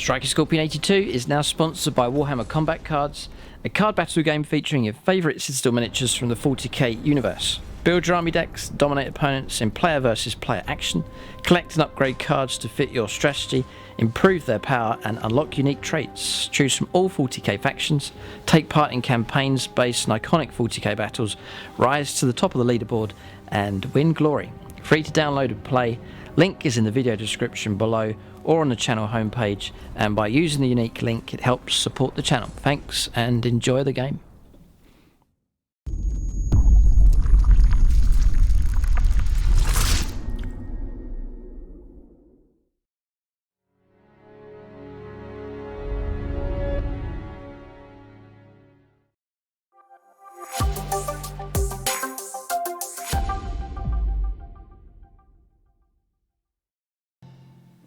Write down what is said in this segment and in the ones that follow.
Striker Scorpion 82 is now sponsored by Warhammer Combat Cards, a card battle game featuring your favourite Citadel miniatures from the 40k universe. Build your army decks, dominate opponents in player versus player action, collect and upgrade cards to fit your strategy, improve their power and unlock unique traits. Choose from all 40k factions, take part in campaigns based on iconic 40k battles, rise to the top of the leaderboard and win glory. Free to download and play. Link is in the video description below or on the channel homepage, and by using the unique link it helps support the channel. Thanks and enjoy the game.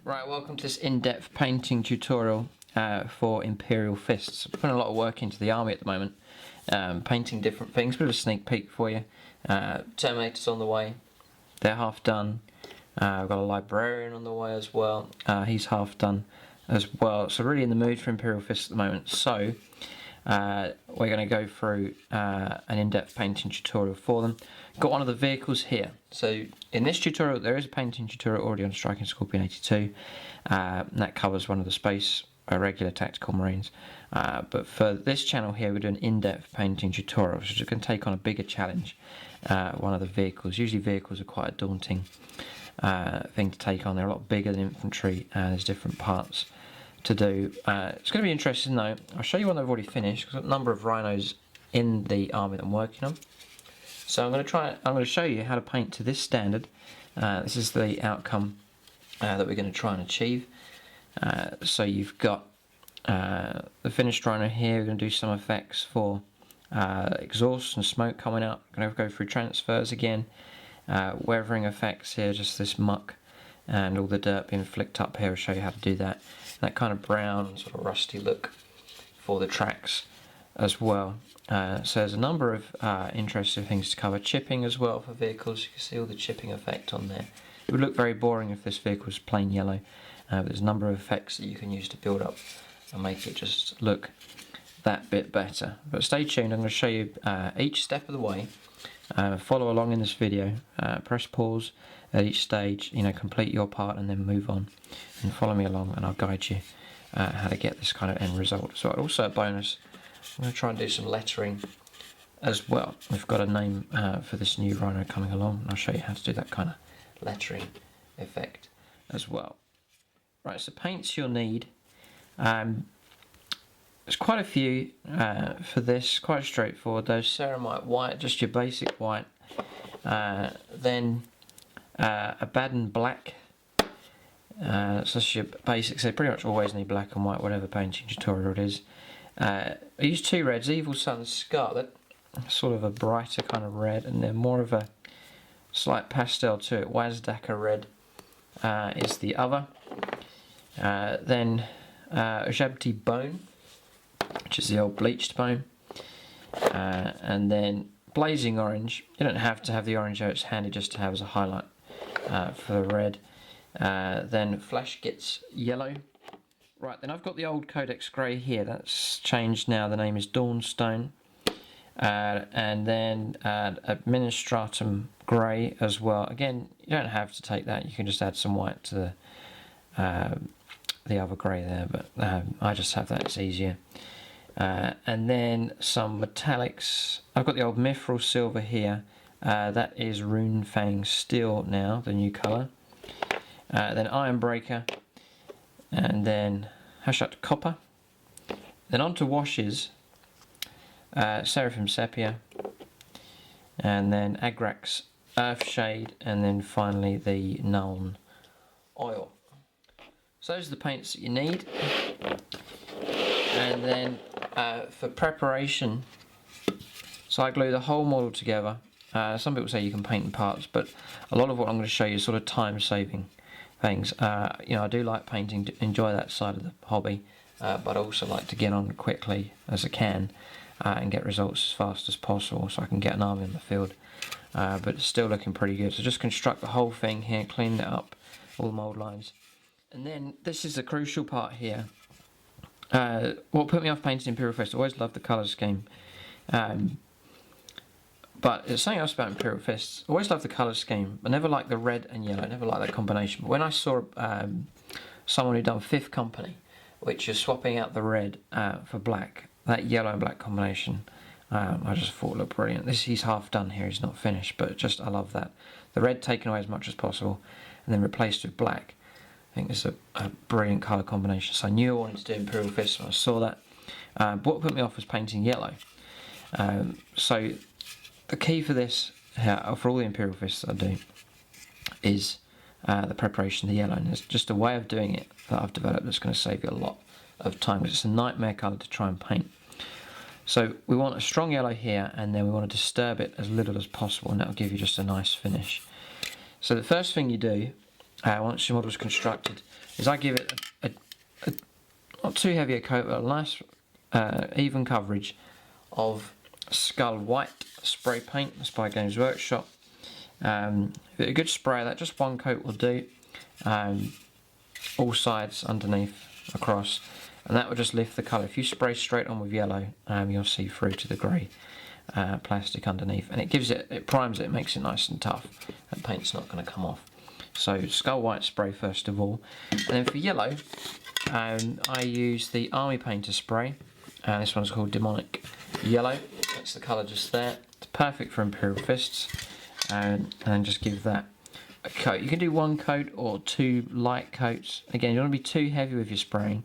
Right, welcome to this in-depth painting tutorial for Imperial Fists. I'm putting a lot of work into the army at the moment, painting different things. Bit of a sneak peek for you. Terminators on the way, they're half done. We've got a Librarian on the way as well, he's half done as well. So really in the mood for Imperial Fists at the moment. So we're going to go through an in-depth painting tutorial for them. Got one of the vehicles here. So in this tutorial there is a painting tutorial already on Striking Scorpion 82, and that covers one of the space regular tactical marines, but for this channel here we're doing in-depth painting tutorials, which can take on a bigger challenge. One of the vehicles, usually vehicles are quite a daunting thing to take on. They're a lot bigger than infantry and there's different parts to do. It's going to be interesting though. I'll show you one I've already finished because I've got a number of rhinos in the army that I'm working on. So I'm going to show you how to paint to this standard. This is the outcome that we're going to try and achieve. So you've got the finished rhino here. We're going to do some effects for exhaust and smoke coming out. I'm going to go through transfers again. Weathering effects here, just this muck and all the dirt being flicked up here. I'll show you how to do that. That kind of brown, sort of rusty look for the tracks as well. So there's a number of interesting things to cover. Chipping as well for vehicles. You can see all the chipping effect on there. It would look very boring if this vehicle was plain yellow, but there's a number of effects that you can use to build up and make it just look that bit better. But stay tuned, I'm going to show you each step of the way. Follow along in this video, press pause at each stage, complete your part and then move on and follow me along and I'll guide you how to get this kind of end result. So also a bonus, I'm going to try and do some lettering as well. We've got a name for this new rhino coming along and I'll show you how to do that kind of lettering effect as well. Right, so paints you'll need. There's quite a few for this, quite straightforward. Those Ceramite white, just your basic white. Then Abaddon black. So that's your basics. They pretty much always need black and white, whatever painting tutorial it is. I use two reds, Evil Sun Scarlet, sort of a brighter kind of red, and then more of a slight pastel to it. Wazdakka red is the other. Then Uhsabti bone, which is the old bleached bone, and then blazing orange. You don't have to have the orange though, it's handy just to have as a highlight for the red. Then flash Gitz yellow. Right, then I've got the old Codex grey here, that's changed now, the name is Dawnstone. And then Administratum grey as well. Again, you don't have to take that, you can just add some white to the other grey there, but I just have that, it's easier. And then some metallics. I've got the old Mithril silver here, that is Runefang steel now, the new colour. Then Ironbreaker, and then Hashut copper. Then on to washes, Seraphim Sepia, and then Agrax Earthshade, and then finally the Nuln oil. So those are the paints that you need. And then for preparation, so I glue the whole model together. Some people say you can paint in parts, but a lot of what I'm going to show you is sort of time saving things. I do like painting, enjoy that side of the hobby, but I also like to get on quickly as I can and get results as fast as possible so I can get an army in the field. But it's still looking pretty good. So just construct the whole thing here, clean it up, all the mould lines. And then this is the crucial part here. what put me off painting Imperial Fist, I always loved the colour scheme. But there's something else about Imperial Fists. I always loved the colour scheme. I never liked the red and yellow. I never liked that combination. But when I saw someone who'd done 5th Company, which is swapping out the red for black, that yellow and black combination, I just thought it looked brilliant. He's half done here, he's not finished, but just I love that. The red taken away as much as possible and then replaced with black. I think it's a brilliant colour combination. So I knew I wanted to do Imperial Fists when I saw that. But what put me off was painting yellow. So the key for this, for all the Imperial Fists that I do, is the preparation of the yellow. And there's just a way of doing it that I've developed that's going to save you a lot of time, because it's a nightmare colour to try and paint. So we want a strong yellow here, and then we want to disturb it as little as possible, and that'll give you just a nice finish. So the first thing you do, once your model is constructed, is I give it a not too heavy a coat, but a nice even coverage of Skull White spray paint. That's by Games Workshop. A good spray, that just one coat will do. All sides, underneath, across, and that will just lift the colour. If you spray straight on with yellow, you'll see through to the grey plastic underneath, and it primes it, makes it nice and tough, and paint's not going to come off. So Skull White spray first of all, and then for yellow, I use the Army Painter spray. This one's called Daemonic Yellow. That's the colour just there. It's perfect for Imperial Fists, and then just give that a coat. You can do 1 coat or 2 light coats. Again, you don't want to be too heavy with your spraying,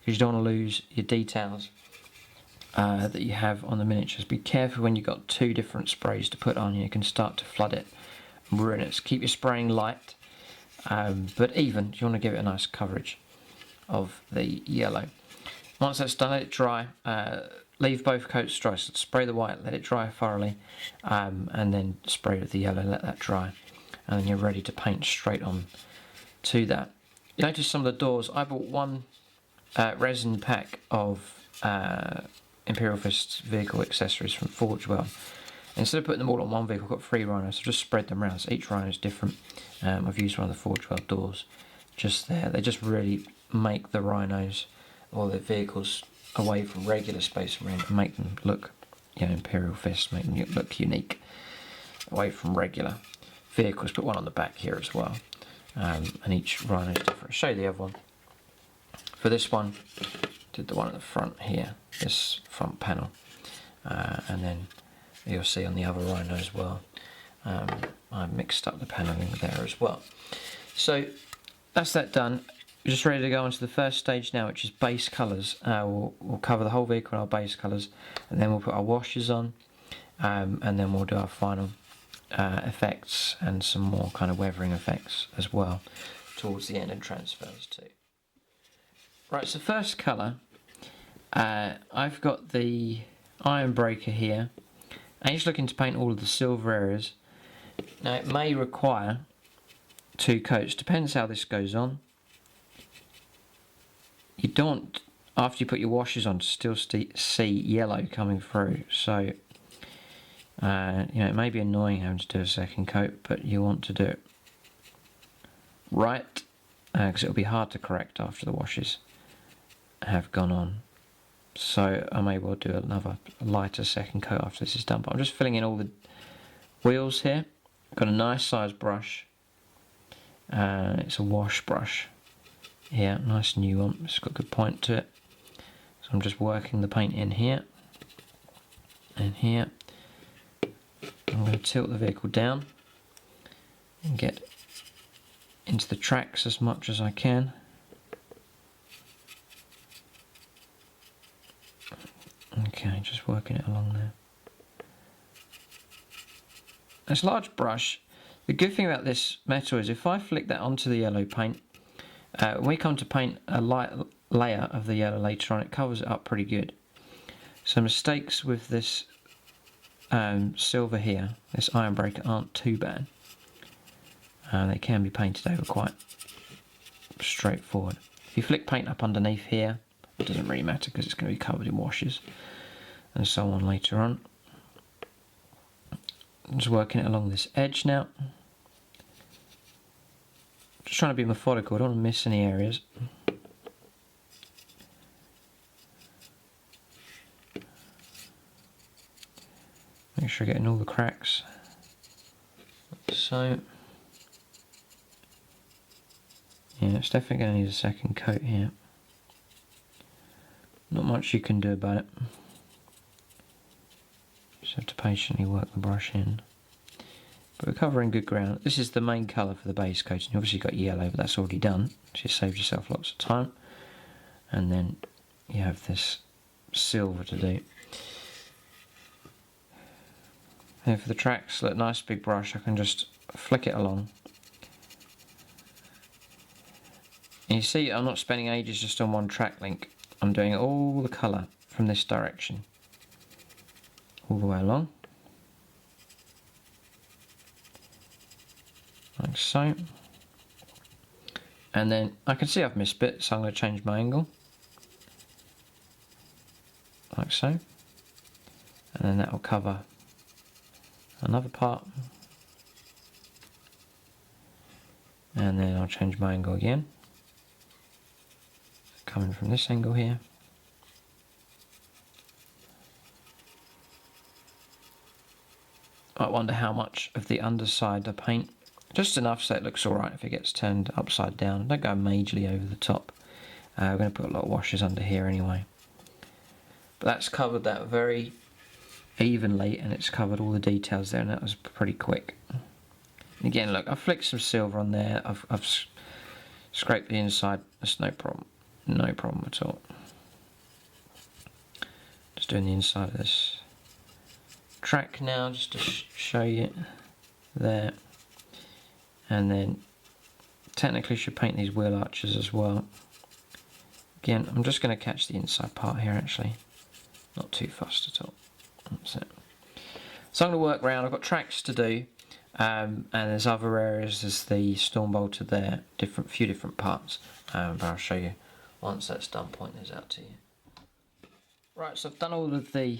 because you don't want to lose your details that you have on the miniatures. Be careful when you've got 2 different sprays to put on. You can start to flood it and ruin it. So keep your spraying light, but even. You want to give it a nice coverage of the yellow. Once that's done, let it dry. Leave both coats dry. So spray the white, let it dry thoroughly, and then spray with the yellow, let that dry, and then you're ready to paint straight on to that. You notice some of the doors. I bought 1 resin pack of Imperial Fist vehicle accessories from Forge World. Instead of putting them all on one vehicle, I've got 3 rhinos, so just spread them around. So each rhino is different. I've used one of the Forge World doors just there. They just really make the rhinos or the vehicles away from regular Space Marine and make them look, Imperial Fist, make them look unique away from regular vehicles. Put one on the back here as well, and each rhino is different. I'll show you the other one. For this one, did the one at the front here, this front panel, and then you'll see on the other rhino as well. I mixed up the panelling there as well. So that's that done. We're just ready to go on to the first stage now, which is base colours. We'll cover the whole vehicle in our base colours, and then we'll put our washes on, and then we'll do our final effects and some more kind of weathering effects as well towards the end, and transfers too. Right, so first colour, I've got the Ironbreaker here. I'm just looking to paint all of the silver areas. Now it may require 2 coats, depends how this goes on. You don't, after you put your washes on, still see yellow coming through, so it may be annoying having to do a second coat, but you want to do it right, because it'll be hard to correct after the washes have gone on. So I may well do another lighter second coat after this is done, but I'm just filling in all the wheels here. I've got a nice size brush, it's a wash brush here, nice new one, it's got a good point to it. So I'm just working the paint in here and here. I'm going to tilt the vehicle down and get into the tracks as much as I can. Okay, just working it along there. This large brush, the good thing about this metal is if I flick that onto the yellow paint, when we come to paint a light layer of the yellow later on, it covers it up pretty good. So mistakes with this silver here, this Ironbreaker, aren't too bad. They can be painted over quite straightforward. If you flick paint up underneath here, it doesn't really matter because it's going to be covered in washes and so on later on. I'm just working it along this edge now. Just trying to be methodical, I don't want to miss any areas. sure you're getting all the cracks. Like so. Yeah, it's definitely going to need a second coat here. Not much you can do about it. Just have to patiently work the brush in. But we're covering good ground. This is the main colour for the base coat. You obviously got yellow, but that's already done. So you saved yourself lots of time. And then you have this silver to do. And for the tracks, look, nice big brush. I can just flick it along. And you see, I'm not spending ages just on one track link. I'm doing all the colour from this direction. All the way along. Like so. And then I can see I've missed bits, so I'm going to change my angle. Like so. And then that will cover another part. And then I'll change my angle again. Coming from this angle here. I wonder how much of the underside I paint. Just enough so it looks alright if it gets turned upside down. Don't go majorly over the top. We're going to put a lot of washes under here anyway. But that's covered that very evenly, and it's covered all the details there, and that was pretty quick. And again, look, I've flicked some silver on there. I've scraped the inside. That's no problem. No problem at all. Just doing the inside of this track now, just to show you there. And then technically should paint these wheel arches as well. Again, I'm just going to catch the inside part here actually. Not too fussed at all. That's it. So I'm going to work around. I've got tracks to do, and there's other areas. There's the storm bolter there, few different parts. But I'll show you once that's done. Point those out to you. Right, so I've done all of the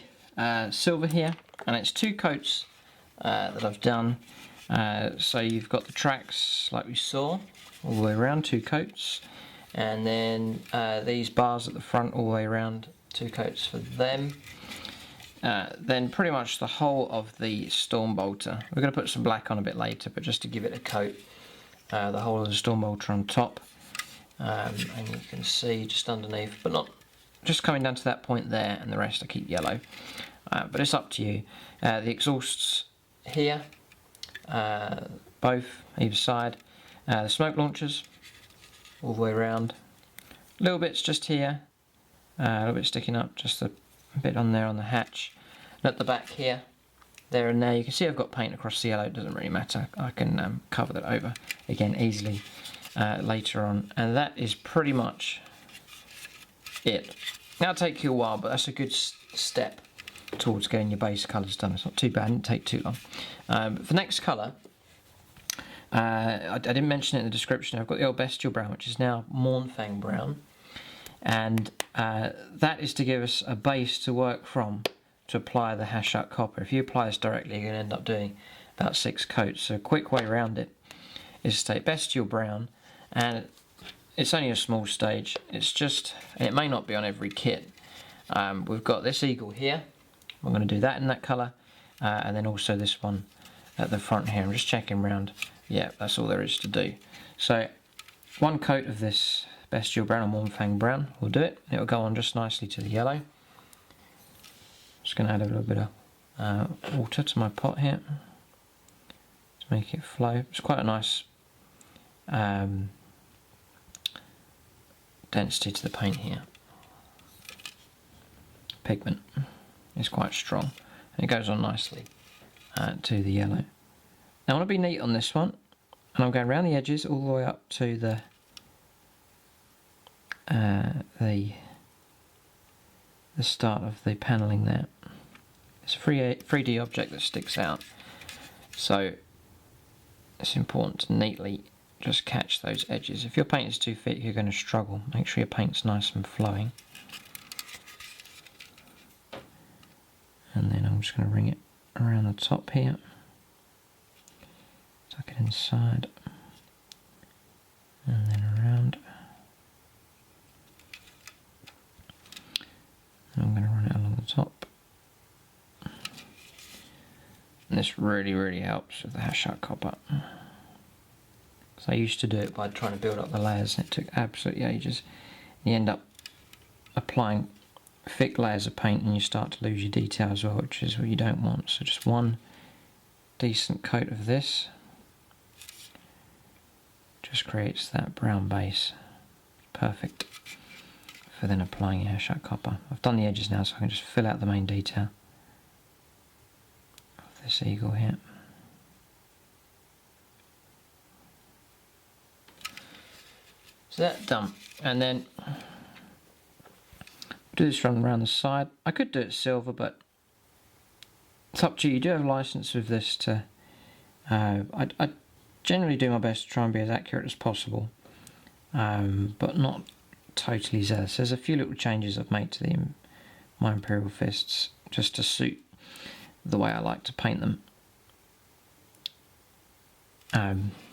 silver here, and it's 2 coats that I've done. So you've got the tracks like we saw all the way around, 2 coats, and then these bars at the front all the way around, 2 coats for them. Then pretty much the whole of the storm bolter. We're going to put some black on a bit later, but just to give it a coat, the whole of the storm bolter on top, and you can see just underneath, but not just coming down to that point there, and the rest I keep yellow. But it's up to you. The exhausts here, both either side, the smoke launchers all the way around, little bits just here, a little bit sticking up, just a bit on there on the hatch, and at the back here, there and there. You can see I've got paint across the yellow. It doesn't really matter. I can cover that over again easily later on, and that is pretty much it. That'll take you a while, but that's a good step towards getting your base colours done. It's not too bad, it didn't take too long. But for next colour, I didn't mention it in the description. I've got the old bestial brown, which is now Mournfang brown, and that is to give us a base to work from to apply the Hashut copper. If you apply this directly, you're going to end up doing about 6 coats. So a quick way around it is to take bestial brown, and it's only a small stage. It's just, and it may not be on every kit. We've got this eagle here. I'm going to do that in that colour, and then also this one at the front here. I'm just checking round. Yeah, that's all there is to do. So 1 coat of this bestial brown or Mournfang brown will do it. It will go on just nicely to the yellow. Just going to add a little bit of water to my pot here to make it flow. It's quite a nice density to the paint here. Pigment is quite strong, and it goes on nicely to the yellow. Now I want to be neat on this one, and I'm going around the edges all the way up to the 'the start of the panelling there. It's a 3D object that sticks out, so it's important to neatly just catch those edges. If your paint is too thick, you're going to struggle. Make sure your paint's nice and flowing. And then I'm just going to ring it around the top here. Tuck it inside. And then around. And I'm going to run it along the top. this really helps with the Hashut copper. So I used to do it by trying to build up the layers, and it took absolutely ages. You end up applying thick layers of paint and you start to lose your detail as well, which is what you don't want. So just one decent coat of this just creates that brown base. Perfect for then applying your Hashut copper. I've done the edges now, so I can just fill out the main detail of this eagle here. So that's done, and then do this run around the side. I could do it silver, but it's up to you. You do have license with this to. I generally do my best to try and be as accurate as possible, but not totally zealous. There's a few little changes I've made to my Imperial fists just to suit the way I like to paint them.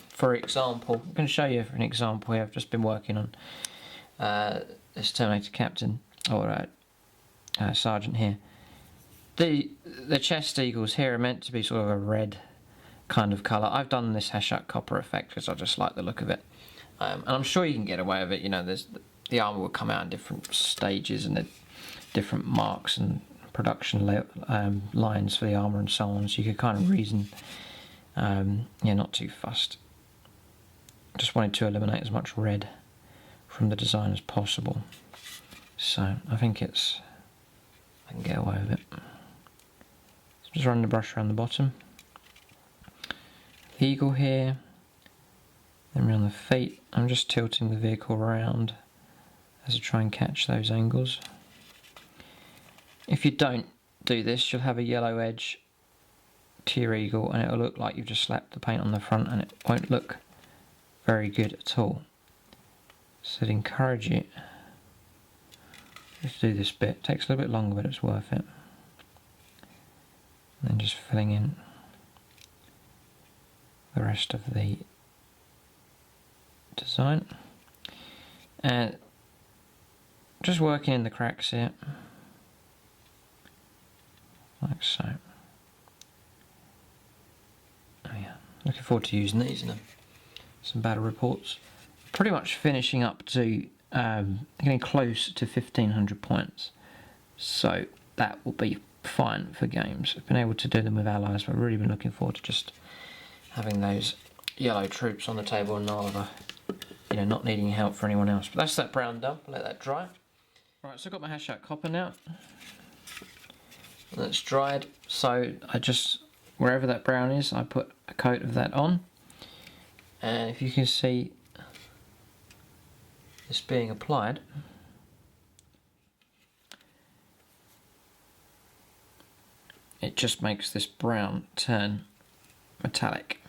For example, I'm going to show you an example here. I've just been working on this Terminator Captain, or Sergeant here. The chest eagles here are meant to be sort of a red kind of colour. I've done this Hashut copper effect because I just like the look of it. And I'm sure you can get away with it. You know, the armour will come out in different stages and the different marks and production lines for the armour and so on. So you can kind of reason, yeah, not too fussed. Just wanted to eliminate as much red from the design as possible. So I think I can get away with it. So just run the brush around the bottom. The eagle here, then around the feet. I'm just tilting the vehicle around as I try and catch those angles. If you don't do this, you'll have a yellow edge to your eagle and it'll look like you've just slapped the paint on the front, and it won't look very good at all. So I'd encourage you just to do this bit. It takes a little bit longer, but it's worth it. And then just filling in the rest of the design. And just working in the cracks here, like so. Oh yeah, looking forward to using these in some battle reports. Pretty much finishing up to getting close to 1500 points, so that will be fine for games. I've been able to do them with allies, but I've really been looking forward to just having those yellow troops on the table and not needing help for anyone else. But that's that brown done. I'll let that dry. Right, so I've got my Hashut copper now. That's dried, so I just, wherever that brown is, I put a coat of that on. And if you can see this being applied, it just makes this brown turn metallic.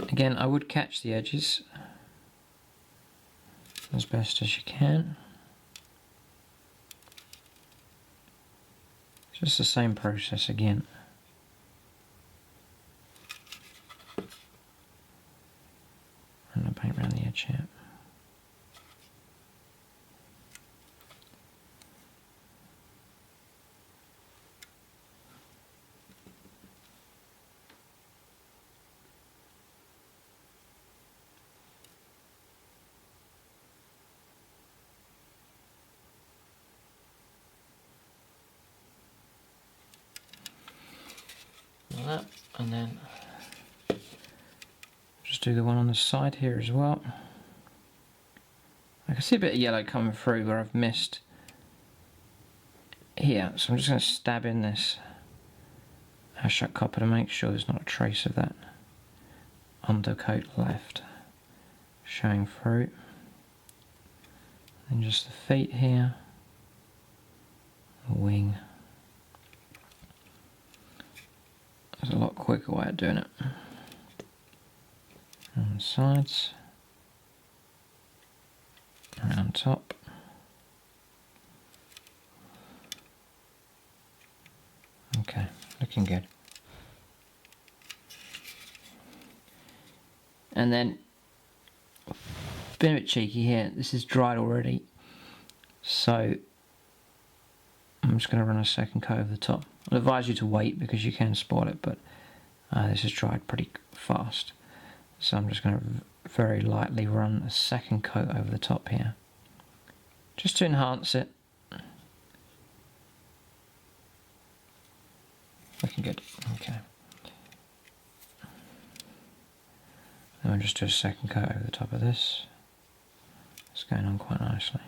Again, I would catch the edges as best as you can. It's just the same process again. And I'll paint around the edge here. Like that, and then just do the one on the side here as well. I can see a bit of yellow coming through where I've missed here, so I'm just going to stab in this Hashut copper to make sure there's not a trace of that undercoat left showing through. And just the feet here, the wing. There's a lot quicker way of doing it. On the sides, around top. Okay, looking good. And then, been a bit cheeky here, this is dried already, so I'm just going to run a second coat over the top. I'd advise you to wait because you can spoil it, but this has dried pretty fast. So I'm just going to very lightly run a second coat over the top here, just to enhance it. Looking good. Okay. Then we'll just do a second coat over the top of this. It's going on quite nicely.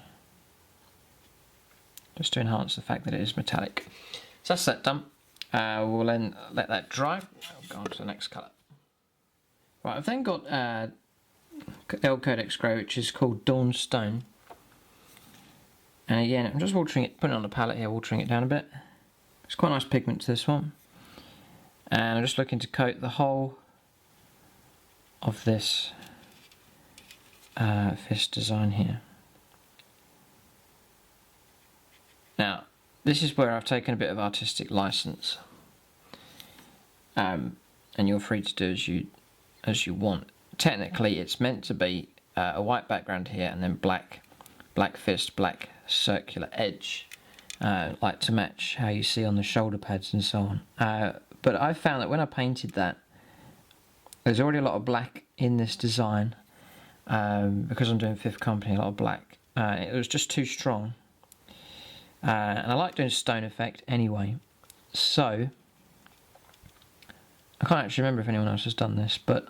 Just to enhance the fact that it is metallic. So that's that done. We'll then let that dry. We'll go on to the next colour. Right, I've then got L Codex Grey, which is called Dawnstone. And again, I'm just watering it, putting it on the palette here, watering it down a bit. It's quite a nice pigment to this one. And I'm just looking to coat the whole of this fist design here. Now, this is where I've taken a bit of artistic license, and you're free to do as you want. Technically, it's meant to be a white background here, and then black fist, black circular edge, like to match how you see on the shoulder pads and so on. But I found that when I painted that, there's already a lot of black in this design, because I'm doing 5th Company, a lot of black. It was just too strong. And I like doing stone effect anyway, so I can't actually remember if anyone else has done this, but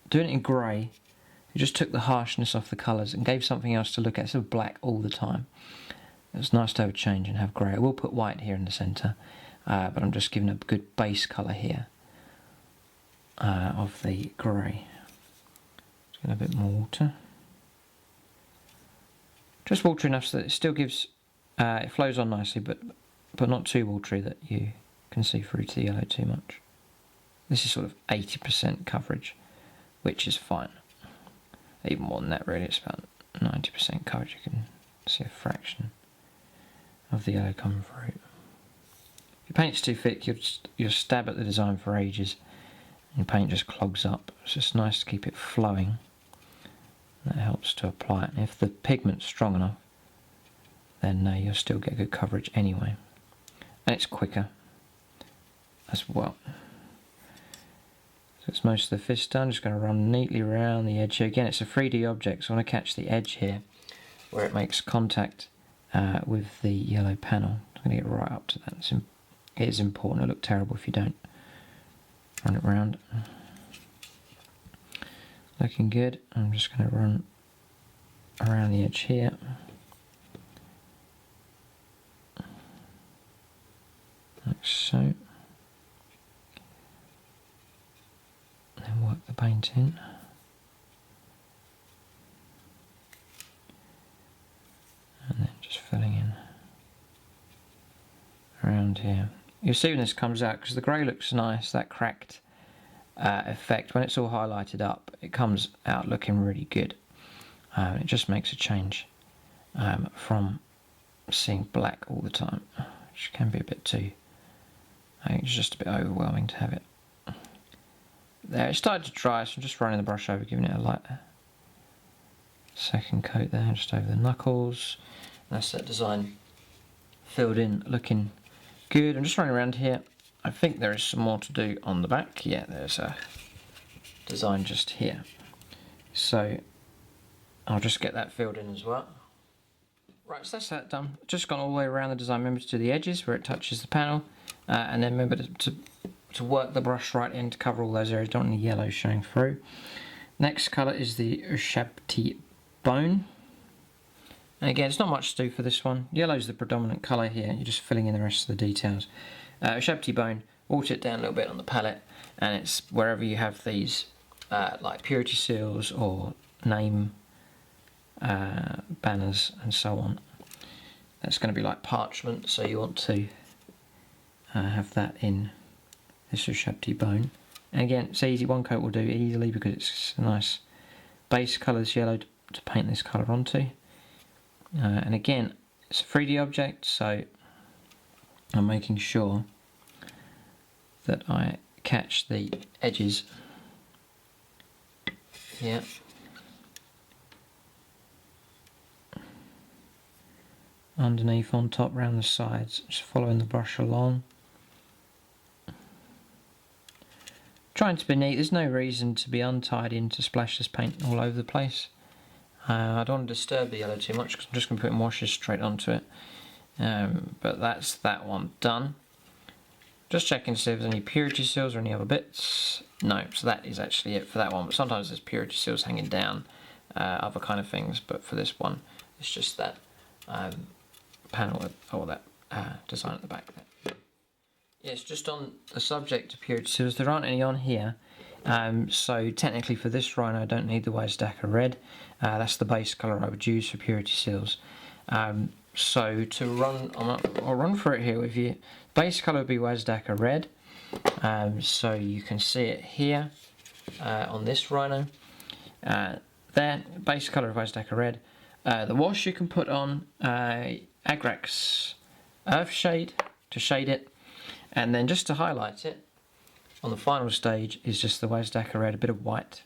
doing it in grey, it just took the harshness off the colours and gave something else to look at instead of black all the time. It was nice to have a change and have grey. I will put white here in the centre, but I'm just giving a good base colour here of the grey. Just get a bit more water. Just water enough so that it still gives. It flows on nicely, but not too watery that you can see through to the yellow too much. This is sort of 80% coverage, which is fine. Even more than that, really. It's about 90% coverage. You can see a fraction of the yellow coming through. If your paint's too thick, you'll stab at the design for ages, and your paint just clogs up. It's just nice to keep it flowing. That helps to apply it. And if the pigment's strong enough, then you'll still get good coverage anyway. And it's quicker as well. So it's most of the fist done. Just going to run neatly around the edge here. Again, it's a 3D object, so I want to catch the edge here where it makes contact with the yellow panel. I'm going to get right up to that. It is important. It'll look terrible if you don't. Run it around. Looking good. I'm just going to run around the edge here. Like so. And then work the paint in. And then just filling in around here. You'll see when this comes out, because the grey looks nice, that cracked effect, when it's all highlighted up, it comes out looking really good. It just makes a change from seeing black all the time, which can be a bit too, I think it's just a bit overwhelming to have it. There, it started to dry, so I'm just running the brush over, giving it a light second coat there, just over the knuckles. That's that design filled in, looking good. I'm just running around here. I think there is some more to do on the back. Yeah, there's a design just here. So I'll just get that filled in as well. Right, so that's that done. Just gone all the way around the design. Remember to do the edges where it touches the panel, and then remember to work the brush right in to cover all those areas. Don't want any yellow showing through. Next colour is the Uhsabti Bone. And again, it's not much to do for this one. Yellow's the predominant colour here. You're just filling in the rest of the details. Uhsabti Bone, water it down a little bit on the palette, and it's wherever you have these like purity seals or name banners and so on. That's going to be like parchment, so you want to have that in this Uhsabti Bone. And again, it's easy, one coat will do easily because it's a nice base colour, this yellow, to paint this colour onto. And again, it's a 3D object, so I'm making sure that I catch the edges here. underneath, on top, round the sides, just following the brush along. Trying to be neat. There's no reason to be untidy and to splash this paint all over the place. I don't want to disturb the yellow too much because I'm just going to put washes straight onto it. But that's that one done. Just checking to see if there's any purity seals or any other bits. No, so that is actually it for that one. But sometimes there's purity seals hanging down, other kind of things. But for this one, it's just that panel or that design at the back there. Yes, just on the subject of purity seals, there aren't any on here. So technically for this Rhino I don't need the Wazdakka red. That's the base colour I would use for purity seals. So to run, I'll run through it here with you. Base colour would be Wazdakka red. So you can see it here on this Rhino. There, base colour of Wazdakka red. The wash you can put on Agrax Earthshade to shade it. And then just to highlight it, on the final stage is just the Wazdakka red, a bit of white,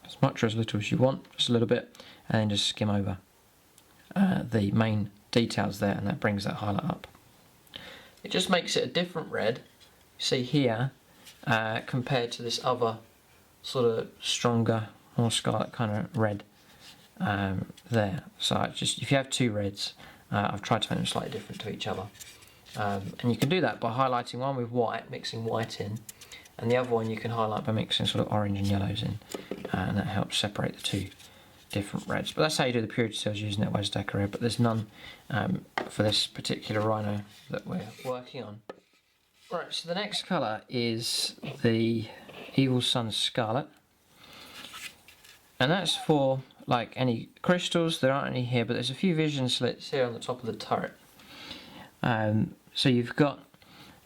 as much or as little as you want, just a little bit, and then just skim over the main details there, and that brings that highlight up. It just makes it a different red, you see here, compared to this other sort of stronger, more scarlet kind of red there. So it's just, if you have two reds, I've tried to make them slightly different to each other. And you can do that by highlighting one with white, mixing white in, and the other one you can highlight by mixing sort of orange and yellows in, and that helps separate the two different reds. But that's how you do the purity seals using that Wazdakka red, but there's none for this particular Rhino that we're working on. Right, so the next colour is the Evil Sun Scarlet, and that's for like any crystals. There aren't any here, but there's a few vision slits here on the top of the turret. So you've got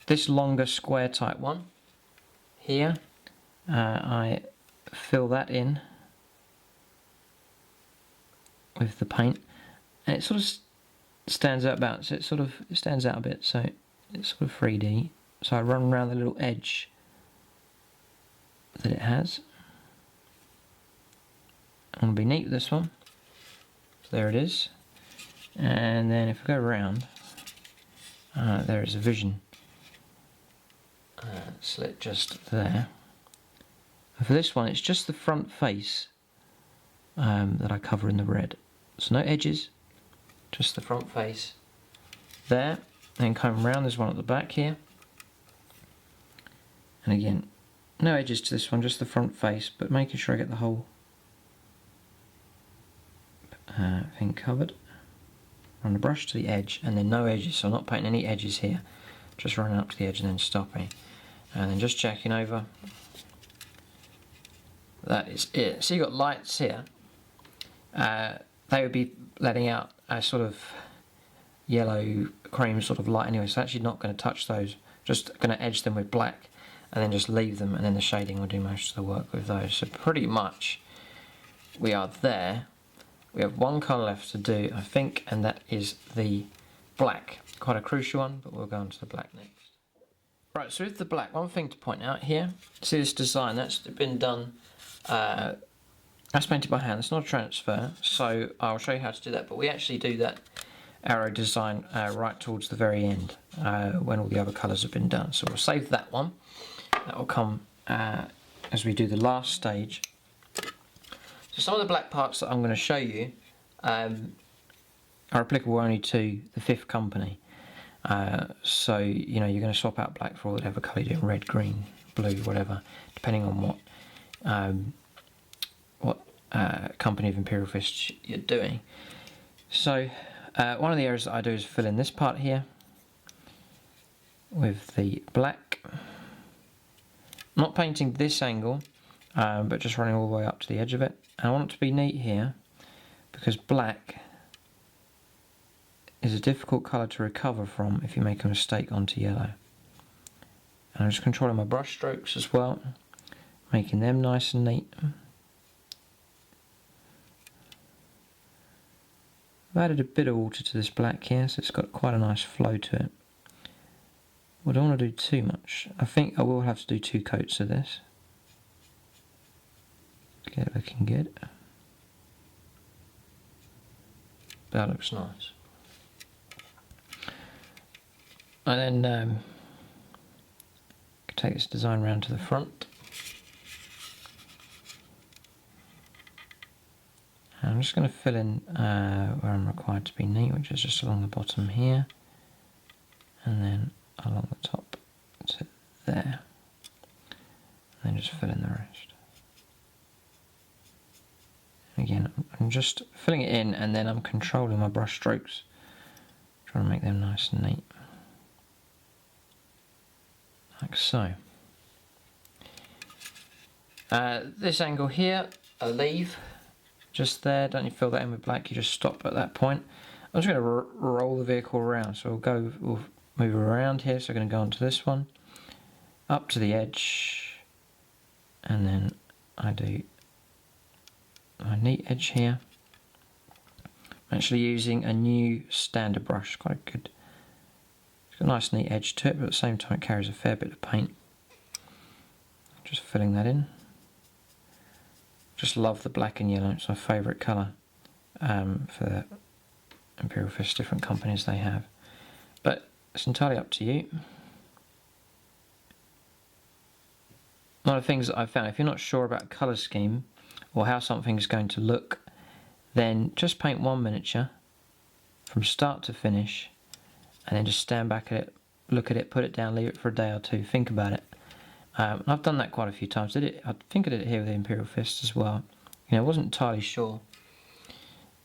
this longer square type one here. I fill that in with the paint, and it sort of stands out about. So it stands out a bit. So it's sort of 3D. So I run around the little edge that it has. I'm going to be neat with this one. So there it is. And then if I go around, there is a vision slit just there. And for this one, it's just the front face that I cover in the red. So no edges, just the front face there. Then come around, there's one at the back here. And again, no edges to this one, just the front face, but making sure I get the whole thing covered. Run the brush to the edge, and then no edges, so I'm not painting any edges here, just running up to the edge and then stopping, and then just checking over. That is it. So you've got lights here. They would be letting out a sort of yellow cream sort of light anyway, so actually not going to touch those, just going to edge them with black and then just leave them, and then the shading will do most of the work with those. So pretty much we are there. We have one colour left to do, I think, and that is the black. Quite a crucial one, but we'll go on to the black next. Right, so with the black, one thing to point out here, see this design, that's been done, that's painted by hand, it's not a transfer, so I'll show you how to do that, but we actually do that arrow design right towards the very end, when all the other colours have been done. So we'll save that one, that will come as we do the last stage. So some of the black parts that I'm going to show you are applicable only to the 5th company. So you know, you're going to swap out black for whatever colour you do, red, green, blue, whatever, depending on what company of Imperial Fists you're doing. So one of the areas that I do is fill in this part here with the black. I'm not painting this angle, but just running all the way up to the edge of it. And I want it to be neat here, because black is a difficult colour to recover from if you make a mistake onto yellow. And I'm just controlling my brush strokes as well, making them nice and neat. I've added a bit of water to this black here, so it's got quite a nice flow to it. I don't want to do too much. I think I will have to do 2 coats of this. Get it looking good. That looks nice. And then take this design round to the front. And I'm just going to fill in where I'm required to be neat, which is just along the bottom here, and then along the top to there, and then just fill in the rest. Again, I'm just filling it in, and then I'm controlling my brush strokes, trying to make them nice and neat, like so. This angle here, I leave just there. Don't you fill that in with black, you just stop at that point. I'm just going to roll the vehicle around, so we'll move around here. So I'm going to go onto this one, up to the edge, and then I do my neat edge here. I'm actually using a new standard brush, quite good. It's got a nice neat edge to it, but at the same time it carries a fair bit of paint. Just filling that in. Just love the black and yellow, it's my favourite colour for the Imperial Fist, different companies they have. But it's entirely up to you. One of the things that I've found, if you're not sure about a colour scheme or how something's going to look, then just paint one miniature from start to finish, and then just stand back at it, look at it, put it down, leave it for a day or two, think about it. I've done that quite a few times. I think I did it here with the Imperial Fist as well. You know, I wasn't entirely sure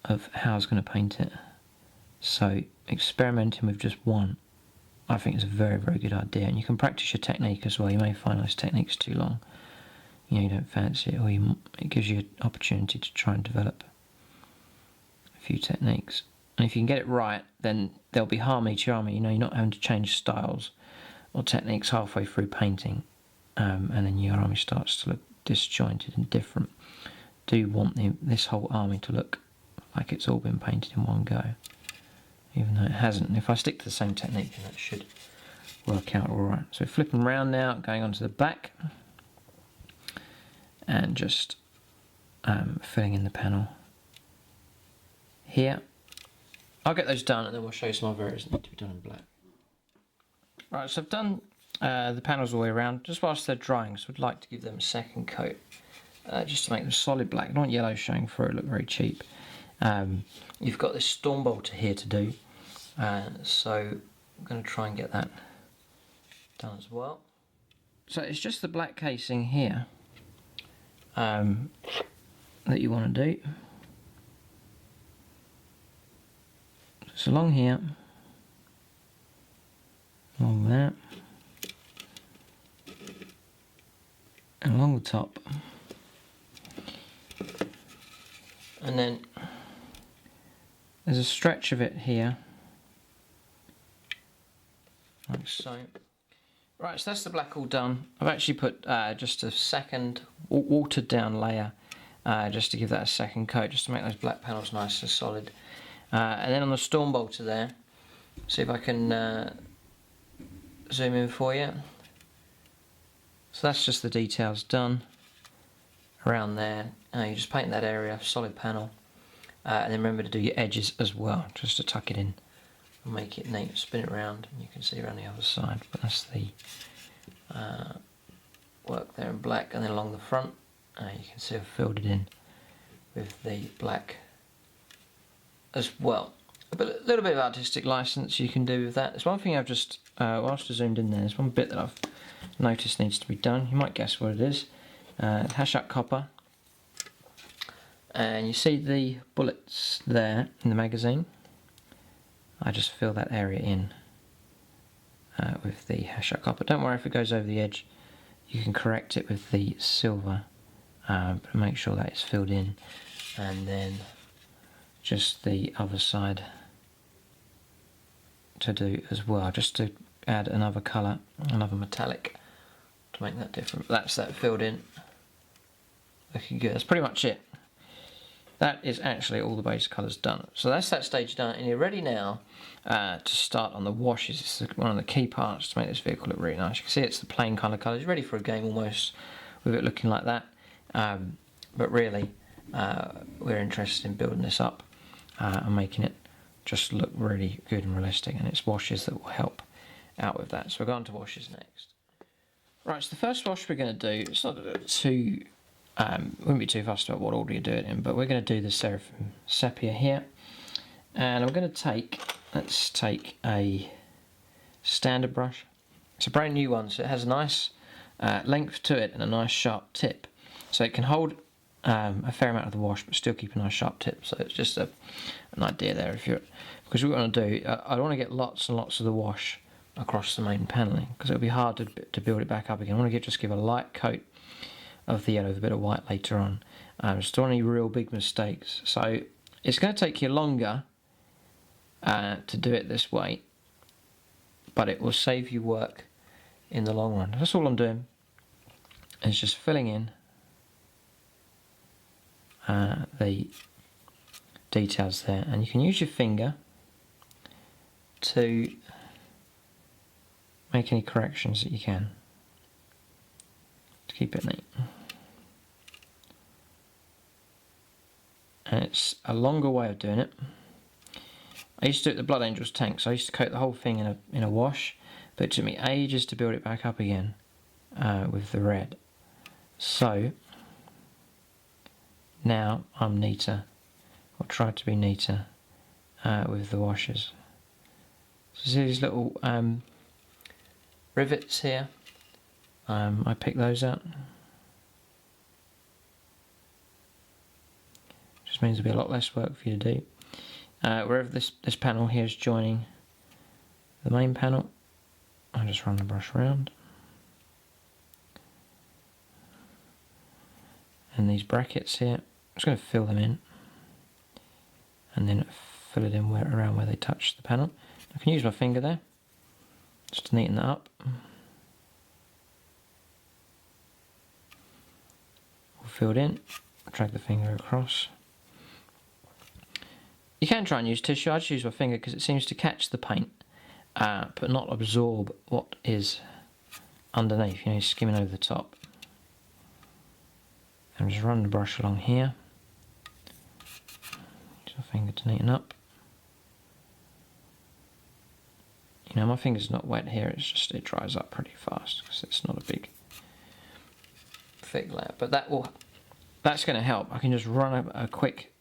of how I was going to paint it, so experimenting with just one, I think is a very, very good idea. And you can practice your technique as well. You may find those techniques too long, you know, you don't fancy it, or it gives you an opportunity to try and develop a few techniques. And if you can get it right, then there'll be harmony to your army. You know, you're not having to change styles or techniques halfway through painting. And then your army starts to look disjointed and different. Do you want this whole army to look like it's all been painted in one go, even though it hasn't? And if I stick to the same technique, then that should work out alright. So flipping round now, going on to the back, and just filling in the panel here. I'll get those done, and then we'll show you some other areas that need to be done in black. Right, so I've done the panels all the way around, just whilst they're drying, so I'd like to give them a second coat, just to make them solid black. I don't want yellow showing through, it look very cheap. You've got this storm bolter here to do, so I'm going to try and get that done as well. So it's just the black casing here that you want to do. It's along here, along that, and along the top, and then there's a stretch of it here, like so. Right, so that's the black all done. I've actually put just a second watered down layer, just to give that a second coat, just to make those black panels nice and solid. And then on the storm bolter there, see if I can zoom in for you. So that's just the details done around there. You just paint that area, solid panel, and then remember to do your edges as well, just to tuck it in and make it neat. Spin it around, and you can see around the other side. But that's the work there in black, and then along the front, you can see I've filled it in with the black as well. A little bit of artistic license you can do with that. There's one thing I've just, whilst I zoomed in there, there's one bit that I've noticed needs to be done. You might guess what it is. Hashut copper. And you see the bullets there in the magazine? I just fill that area in with the Hashut copper. Don't worry if it goes over the edge. You can correct it with the silver, but make sure that it's filled in. And then just the other side to do as well, just to add another colour, another metallic to make that different. That's that filled in. Looking good. That's pretty much it. That is actually all the base colours done. So that's that stage done, and you're ready now to start on the washes. It's one of the key parts to make this vehicle look really nice. You can see it's the plain kind of colours, ready for a game almost, with it looking like that. But really, we're interested in building this up and making it just look really good and realistic, and it's washes that will help out with that. So we're going to washes next. Right, so the first wash we're going to do, it's not too, wouldn't be too fussed about what order you do it in, but we're going to do the Seraphim Sepia here. And I'm going to take, let's take a standard brush. It's a brand new one, so it has a nice length to it and a nice sharp tip. So it can hold a fair amount of the wash, but still keep a nice sharp tip. So it's just an idea there. Because what we want to do, I don't want to get lots and lots of the wash across the main panelling, because it'll be hard to build it back up again. I want to just give a light coat of the yellow with a bit of white later on. Just don't want any real big mistakes. So it's going to take you longer to do it this way, but it will save you work in the long run. That's all I'm doing, is just filling in the details there, and you can use your finger to make any corrections that you can to keep it neat. And it's a longer way of doing it. I used to do it at the Blood Angels tank, so I used to coat the whole thing in a wash, but it took me ages to build it back up again with the red. So now I'm neater, or try to be neater with the washes. So see these little rivets here, I picked those out. Just means there'll be a lot less work for you to do. Wherever this panel here is joining the main panel, I'll just run the brush around. And these brackets here, I'm just going to fill them in, and then fill it in around where they touch the panel. I can use my finger there, just to neaten that up. All filled in, drag the finger across. You can try and use tissue. I just use my finger because it seems to catch the paint, but not absorb what is underneath, you know, skimming over the top. And just run the brush along here. Use my finger to neaten up. You know, my finger's not wet here, it's just, it dries up pretty fast because it's not a big thick layer. But that's going to help. I can just run a quick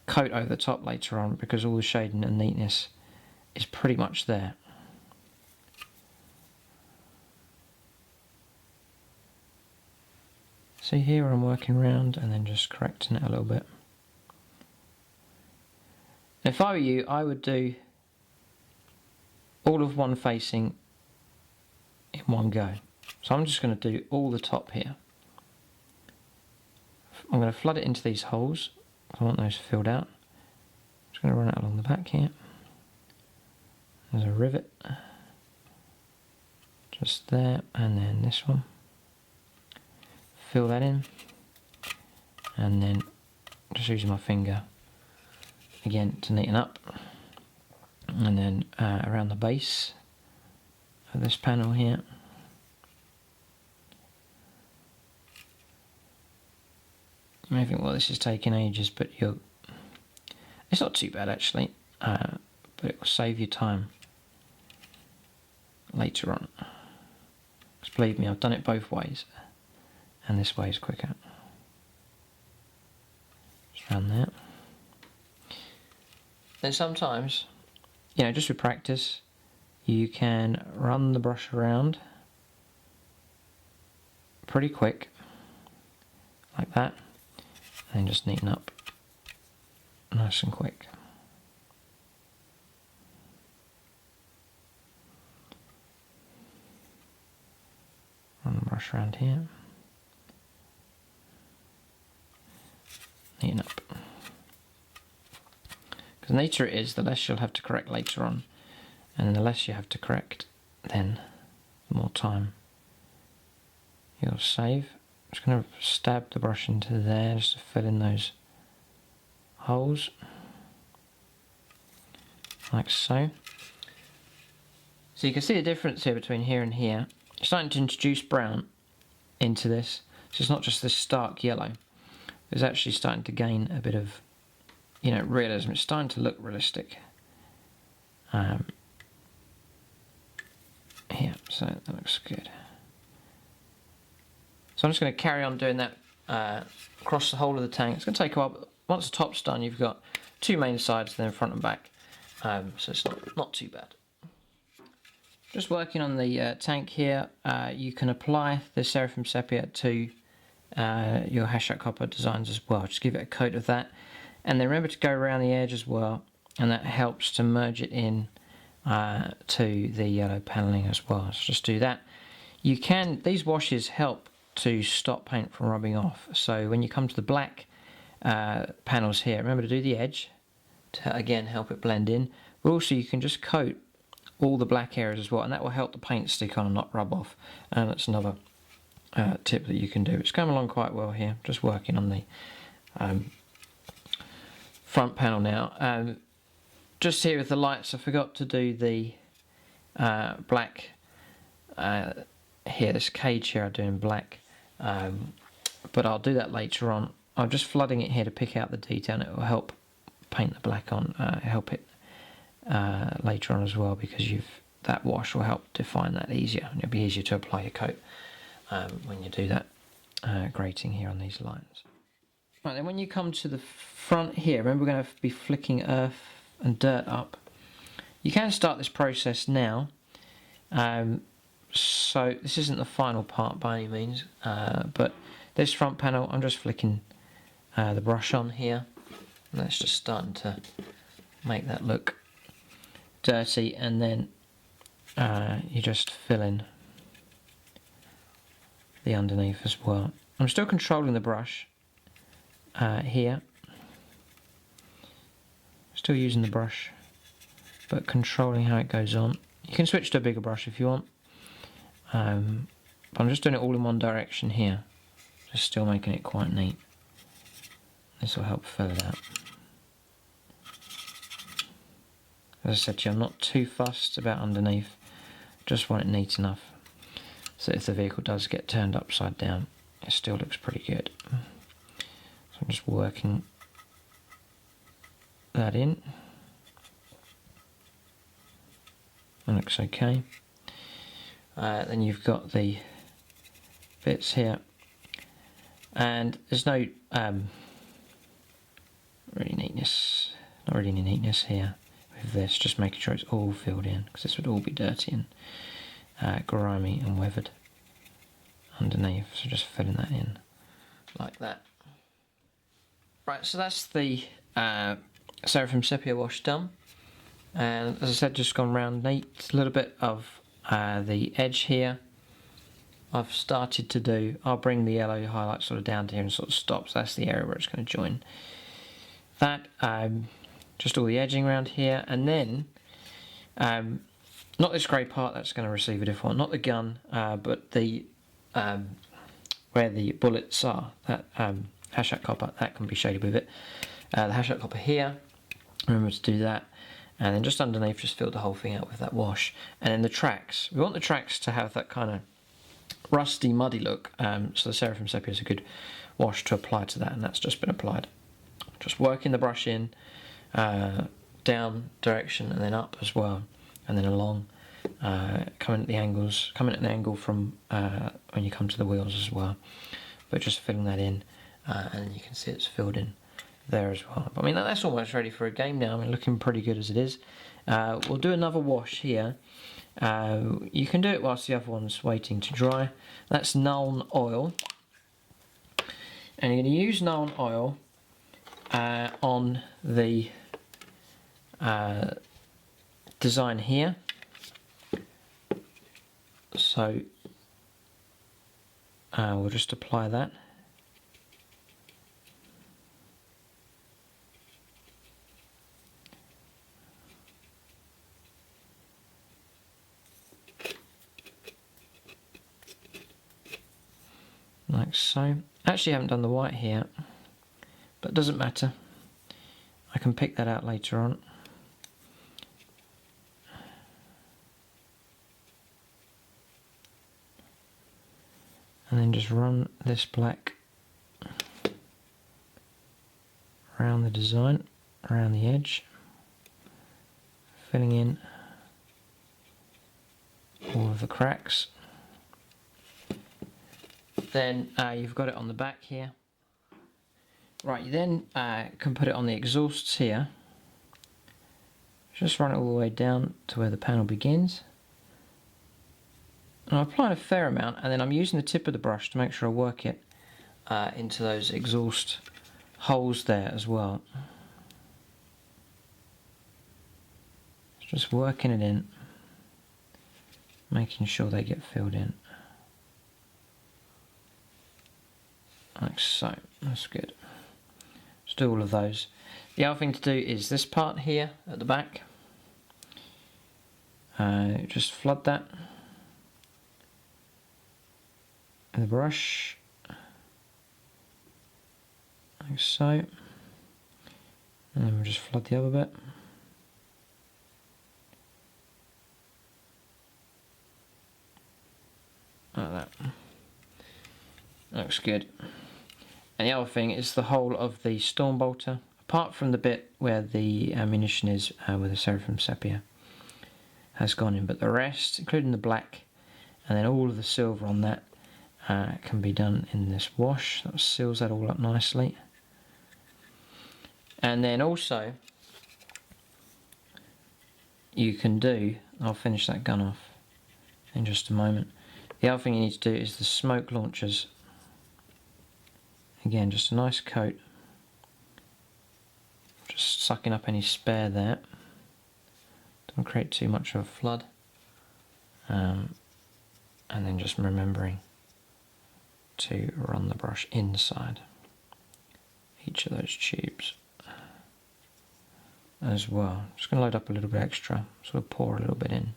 coat over the top later on because all the shading and neatness is pretty much there. See here I'm working around and then just correcting it a little bit. If I were you, I would do all of one facing in one go. So I'm just going to do all the top here. I'm going to flood it into these holes. I want those filled out. I'm just going to run it along the back here. There's a rivet. Just there, and then this one. Fill that in. And then just using my finger again to neaten up. And then around the base of this panel here. You may think, well, this is taking ages, but it's not too bad actually, but it will save you time later on. Because believe me, I've done it both ways, and this way is quicker. Just around there. Then sometimes, you know, just with practice, you can run the brush around pretty quick, like that. And just neaten up nice and quick. Run the brush around here. Neaten up. Because the neater it is, the less you'll have to correct later on. And the less you have to correct, then the more time you'll save. I'm just going to stab the brush into there just to fill in those holes, like so. So you can see the difference here between here and here. It's starting to introduce brown into this, so it's not just this stark yellow. It's actually starting to gain a bit of, you know, realism. It's starting to look realistic. here, so that looks good. So I'm just going to carry on doing that across the whole of the tank. It's going to take a while, but once the top's done, you've got two main sides, then front and back, so it's not too bad. Just working on the tank here, you can apply the Seraphim Sepia to your Hashut copper designs as well. Just give it a coat of that, and then remember to go around the edge as well, and that helps to merge it in to the yellow paneling as well. So just do that. These washes help to stop paint from rubbing off. So when you come to the black panels here, remember to do the edge to again help it blend in. But also you can just coat all the black areas as well, and that will help the paint stick on and not rub off. And that's another tip that you can do. It's coming along quite well here. Just working on the front panel now. Just here with the lights, I forgot to do the black here. This cage here I do in black, but I'll do that later on. I'm just flooding it here to pick out the detail, and it will help paint the black on, help it later on as well, because that wash will help define that easier, and it'll be easier to apply your coat when you do that grating here on these lines. Right, then when you come to the front here, remember we're going to be flicking earth and dirt up. You can start this process now, so this isn't the final part by any means, but this front panel I'm just flicking the brush on here, and that's just starting to make that look dirty, and then you just fill in the underneath as well. I'm still controlling the brush here, still using the brush but controlling how it goes on. You can switch to a bigger brush if you want, but I'm just doing it all in one direction here, just still making it quite neat. This will help fill it out. As I said to you, I'm not too fussed about underneath, just want it neat enough so if the vehicle does get turned upside down, it still looks pretty good. So I'm just working that in. That looks okay. Then you've got the bits here, and there's no really neatness, not really any neatness here with this, just making sure it's all filled in, because this would all be dirty and grimy and weathered underneath, so just filling that in like that. Right, so that's the Seraphim Sepia wash done, and as I said, just gone round neat. A little bit of the edge here I've started to do. I'll bring the yellow highlight sort of down to here and sort of stop, so that's the area where it's going to join that. Just all the edging around here, and then not this grey part, that's going to receive a different one, not the gun, but the where the bullets are, that Hashut copper, that can be shaded with it. The Hashut copper here, remember to do that, and then just underneath just fill the whole thing out with that wash. And then the tracks, we want the tracks to have that kind of rusty, muddy look, so the Seraphim Sepia is a good wash to apply to that, and that's just been applied. Just working the brush in, down direction and then up as well, and then along, coming at an angle from when you come to the wheels as well, but just filling that in, and you can see it's filled in there as well. But I mean, that's almost ready for a game now. I mean, looking pretty good as it is. We'll do another wash here. You can do it whilst the other one's waiting to dry. That's Nuln oil, and you're going to use Nuln oil on the design here. So we'll just apply that. Like so. Actually, I haven't done the white here, but it doesn't matter. I can pick that out later on. And then just run this black around the design, around the edge, filling in all of the cracks. Then you've got it on the back here. Right, you then can put it on the exhausts here. Just run it all the way down to where the panel begins. And I'm applying a fair amount, and then I'm using the tip of the brush to make sure I work it into those exhaust holes there as well. Just working it in, making sure they get filled in. Like so, that's good. Just do all of those. The other thing to do is this part here at the back. Just flood that with the brush, like so. And then we'll just flood the other bit. Like that. Looks good. And the other thing is the whole of the storm bolter, apart from the bit where the ammunition is with the Seraphim Sepia, has gone in, but the rest, including the black and then all of the silver on that, can be done in this wash. That seals that all up nicely. And then also you can do, I'll finish that gun off in just a moment. The other thing you need to do is the smoke launchers. Again, just a nice coat, just sucking up any spare there. Don't create too much of a flood, and then just remembering to run the brush inside each of those tubes as well. Just going to load up a little bit extra, sort of pour a little bit in,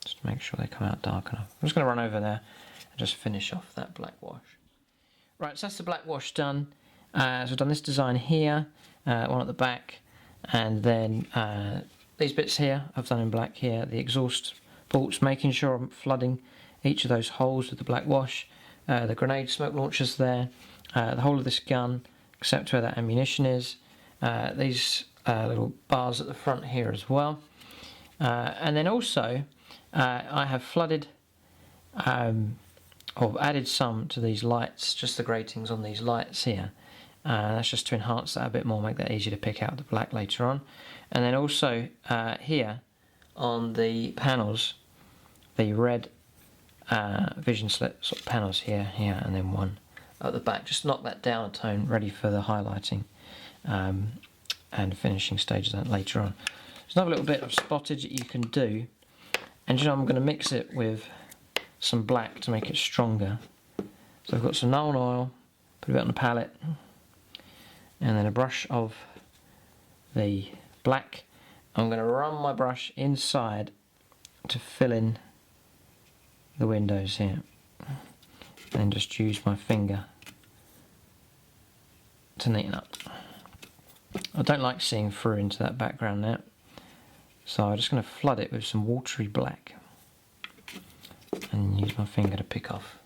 just to make sure they come out dark enough. I'm just going to run over there and just finish off that black wash. Right, so that's the black wash done. So I've done this design here, one at the back, and then these bits here I've done in black here, the exhaust bolts, making sure I'm flooding each of those holes with the black wash, the grenade smoke launchers there, the whole of this gun, except where that ammunition is, these little bars at the front here as well, and then also I have flooded or added some to these lights, just the gratings on these lights here. That's just to enhance that a bit more, make that easier to pick out the black later on. And then also here on the panels, the red vision slit sort of panels here, and then one at the back. Just knock that down a tone, ready for the highlighting and finishing stages of that later on. There's another little bit of spottage that you can do, and you know, I'm going to mix it with some black to make it stronger. So I've got some Nuln oil, put a bit on the palette, and then a brush of the black. I'm going to run my brush inside to fill in the windows here, and then just use my finger to neaten up. I don't like seeing through into that background there, so I'm just going to flood it with some watery black and use my finger to pick off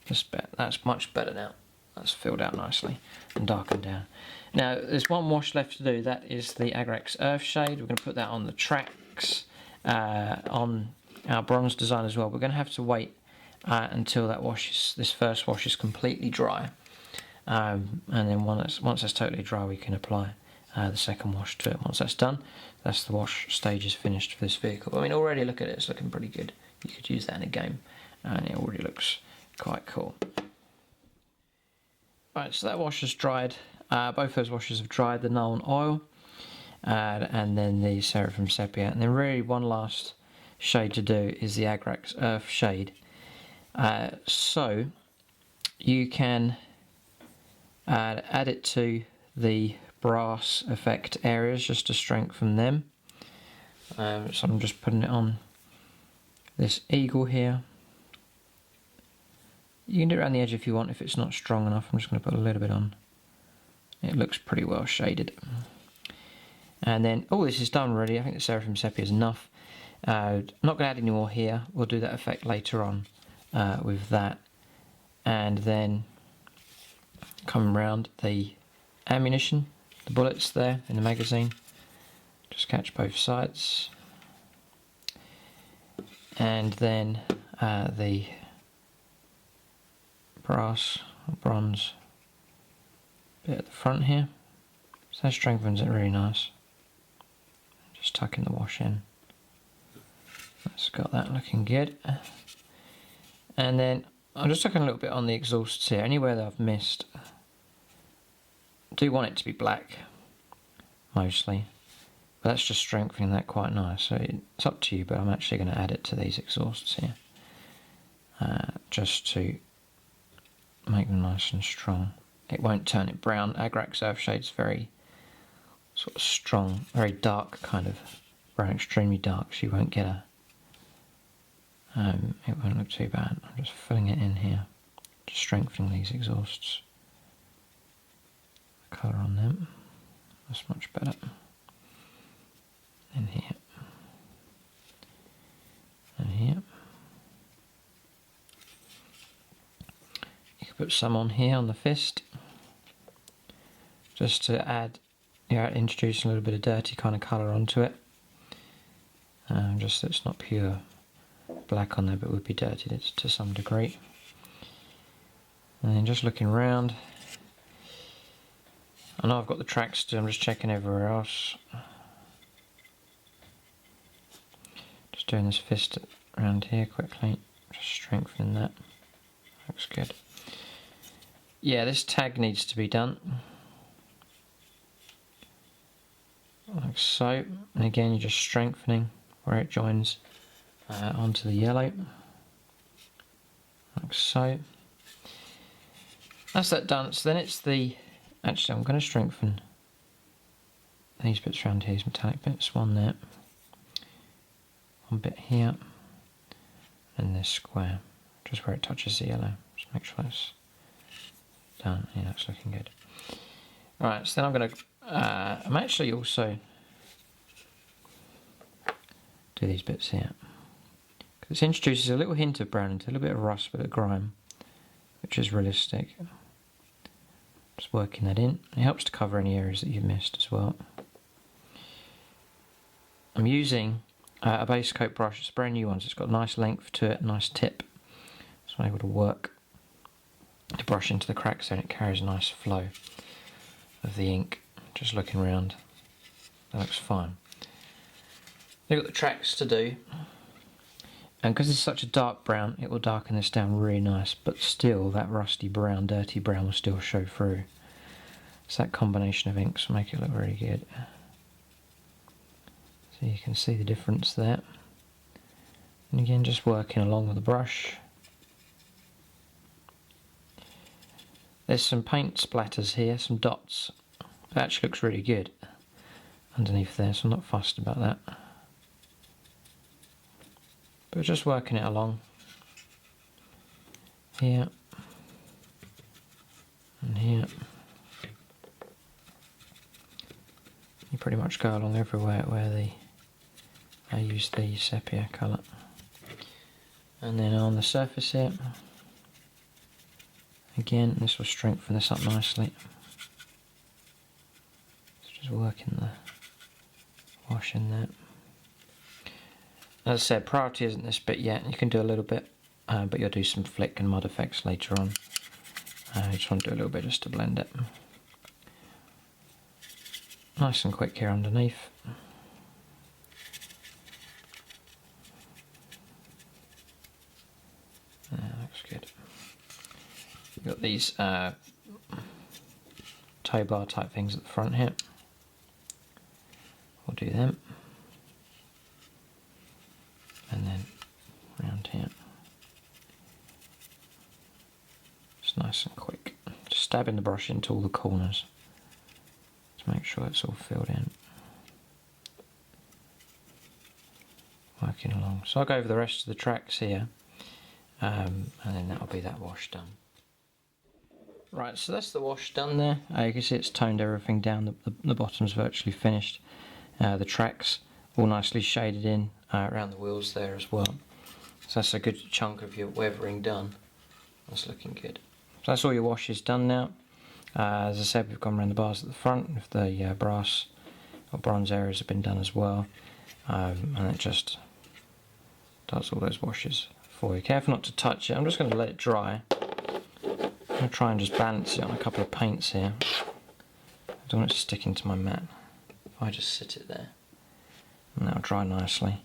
this bit. That's much better now. That's filled out nicely and darkened down. Now there's one wash left to do. That is the Agrax Earthshade. We're going to put that on the tracks, on our bronze design as well. We're going to have to wait until that this first wash is completely dry, and then once that's totally dry, we can apply the second wash to it. Once that's done, that's the wash stage is finished for this vehicle. I mean, already look at it; it's looking pretty good. You could use that in a game, and it already looks quite cool. Right, so that wash has dried. Both those washes have dried. The Nuln oil, and then the Seraphim Sepia, and then really one last shade to do is the Agrax Earthshade. So you can add it to the brass effect areas just to strengthen them. So I'm just putting it on this eagle here. You can do it around the edge if you want, if it's not strong enough. I'm just going to put a little bit on. It looks pretty well shaded. And then, oh, this is done already. I think the Seraphim Sepia is enough. I'm not going to add any more here. We'll do that effect later on with that. And then coming around the ammunition, the bullets there in the magazine. Just catch both sides. and then the brass or bronze bit at the front here. So that strengthens it really nice. Just tucking the wash in. That's got that looking good. And then I'm just looking a little bit on the exhausts here. Anywhere that I've missed, I do want it to be black mostly, but that's just strengthening that quite nice. So it's up to you, but I'm actually going to add it to these exhausts here, just to make them nice and strong. It won't turn it brown. Agrax Earthshade's very sort of strong, very dark kind of brown, extremely dark, so you won't get a it won't look too bad. I'm just filling it in here, just strengthening these exhausts. Colour on them, that's much better. In here, and here. You can put some on here on the fist, just to add, introduce a little bit of dirty kind of colour onto it. Just so it's not pure black on there, but would be dirtied to some degree. And then just looking around, I know I've got the tracks to, I'm just checking everywhere else. Just doing this fist around here quickly, just strengthening that. Looks good. Yeah, this tag needs to be done. Like so. And again, you're just strengthening where it joins onto the yellow. Like so. That's that done. So then it's the... Actually, I'm going to strengthen these bits around here, these metallic bits. One there. One bit here. And this square. Just where it touches the yellow. Just make sure that's done. Yeah, that's looking good. Alright, so then I'm going to... I'm actually also... do these bits here. Because it introduces a little hint of brown into a little bit of rust, a bit of grime, which is realistic. Just working that in. It helps to cover any areas that you've missed as well. I'm using a base coat brush. It's a brand new one, so it's got a nice length to it, a nice tip. So I'm able to work the brush into the cracks there, and it carries a nice flow of the ink. Just looking around, that looks fine. They've got the tracks to do, and because it's such a dark brown, it will darken this down really nice, but still that rusty brown, dirty brown will still show through. So that combination of inks will make it look really good. So you can see the difference there. And again, just working along with the brush. There's some paint splatters here, some dots. That actually looks really good underneath there, so I'm not fussed about that. But just working it along here and here. You pretty much go along everywhere where I use the sepia colour. And then on the surface here, again, this will strengthen this up nicely. So just working the wash in there. As I said, priority isn't this bit yet. You can do a little bit, but you'll do some flick and mud effects later on. I just want to do a little bit just to blend it. Nice and quick here underneath. Looks good. You've got these tow bar type things at the front here. We'll do them. And then around here. Just nice and quick. Just stabbing the brush into all the corners to make sure it's all filled in. Working along. So I'll go over the rest of the tracks here, and then that'll be that wash done. Right, so that's the wash done there. You can see it's toned everything down. The bottom's virtually finished. The tracks all nicely shaded in around the wheels there as well. So that's a good chunk of your weathering done. That's looking good. So that's all your washes done now. As I said, we've gone around the bars at the front with the brass or bronze areas have been done as well. And it just does all those washes for you. Careful not to touch it. I'm just going to let it dry. I'm going to try and just balance it on a couple of paints here. I don't want it to stick into my mat. If I just sit it there, and that'll dry nicely.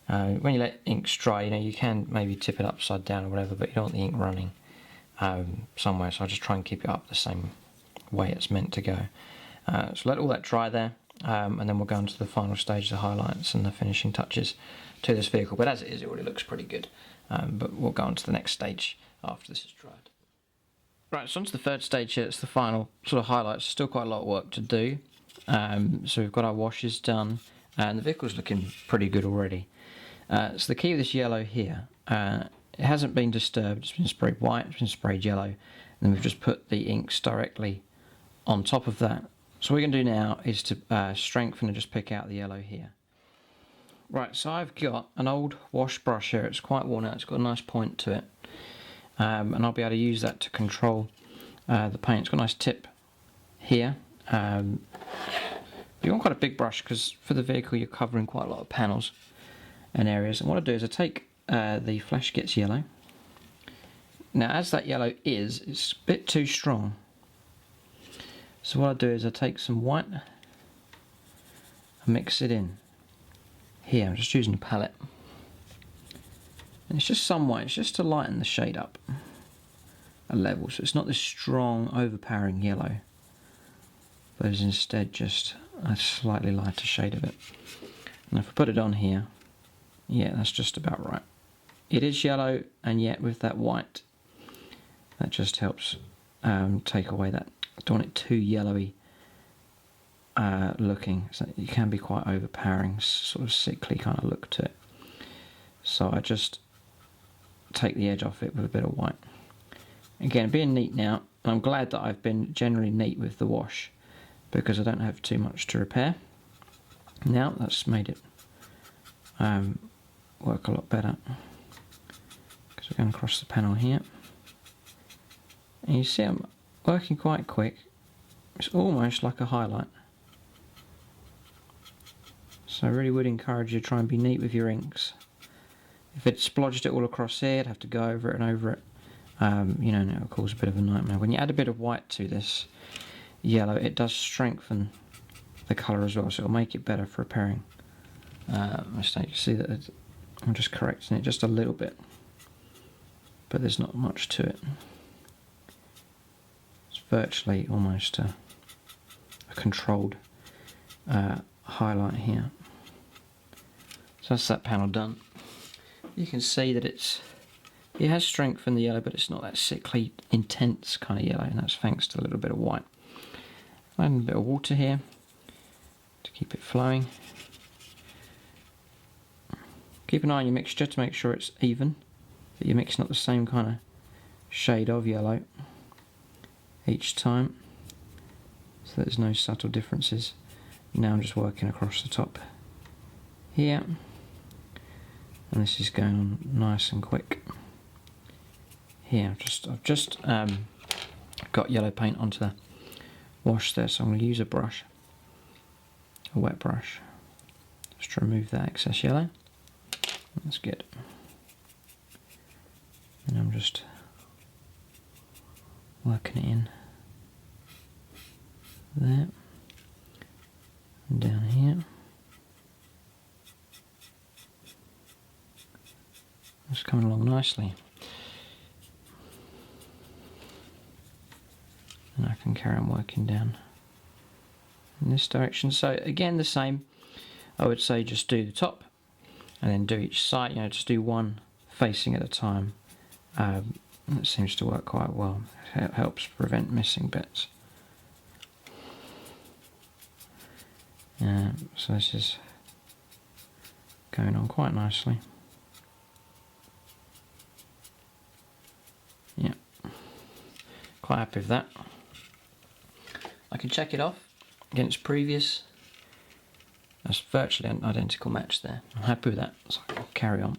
When you let inks dry, you can maybe tip it upside down or whatever, but you don't want the ink running somewhere, so I just try and keep it up the same way it's meant to go. So let all that dry there, and then we'll go on to the final stage, the highlights and the finishing touches to this vehicle. But as it is, it already looks pretty good, but we'll go on to the next stage after this is dried. Right, so on to the third stage here. It's the final sort of highlights. Still quite a lot of work to do. So we've got our washes done, and the vehicle's looking pretty good already. So the key of this yellow here, it hasn't been disturbed. It's been sprayed white, it's been sprayed yellow, and then we've just put the inks directly on top of that. So what we're going to do now is to strengthen and just pick out the yellow here. Right, so I've got an old wash brush here. It's quite worn out. It's got a nice point to it, and I'll be able to use that to control the paint. It's got a nice tip here. You want quite a big brush because for the vehicle you're covering quite a lot of panels and areas. And what I do is I take the Flash Gitz yellow. Now as that yellow it's a bit too strong. So what I do is I take some white and mix it in. Here I'm just using a palette. And it's just some white, it's just to lighten the shade up a level. So it's not this strong, overpowering yellow, but it's instead just a slightly lighter shade of it. And if I put it on here, yeah, that's just about right. It is yellow, and yet with that white, that just helps take away that. I don't want it too yellowy looking, so it can be quite overpowering, sort of sickly kind of look to it. So I just take the edge off it with a bit of white. Again, being neat now, and I'm glad that I've been generally neat with the wash, because I don't have too much to repair. Now that's made it work a lot better, because we're going across the panel here, and you see I'm working quite quick. It's almost like a highlight, so I really would encourage you to try and be neat with your inks. If it splodged it all across here, I'd have to go over it and over it, and it'll cause a bit of a nightmare. When you add a bit of white to this yellow, it does strengthen the colour as well, so it'll make it better for repairing mistakes. You see that I'm just correcting it just a little bit, but there's not much to it. It's virtually almost a controlled highlight here. So that's that panel done. You can see that it has strengthened the yellow, but it's not that sickly, intense kind of yellow, and that's thanks to a little bit of white. Adding a bit of water here to keep it flowing. Keep an eye on your mixture to make sure it's even, that you're mixing up the same kind of shade of yellow each time, so there's no subtle differences. Now I'm just working across the top here, and this is going on nice and quick. Here I've just got yellow paint onto the wash there, so I'm going to use a brush, a wet brush, just to remove that excess yellow. That's good. And I'm just working it in there and down here. It's coming along nicely. And I can carry on working down in this direction. So again, the same. I would say just do the top and then do each side. Just do one facing at a time. And it seems to work quite well. It helps prevent missing bits. So this is going on quite nicely. Yeah, quite happy with that. I can check it off against previous. That's virtually an identical match there. I'm happy with that, so I can carry on.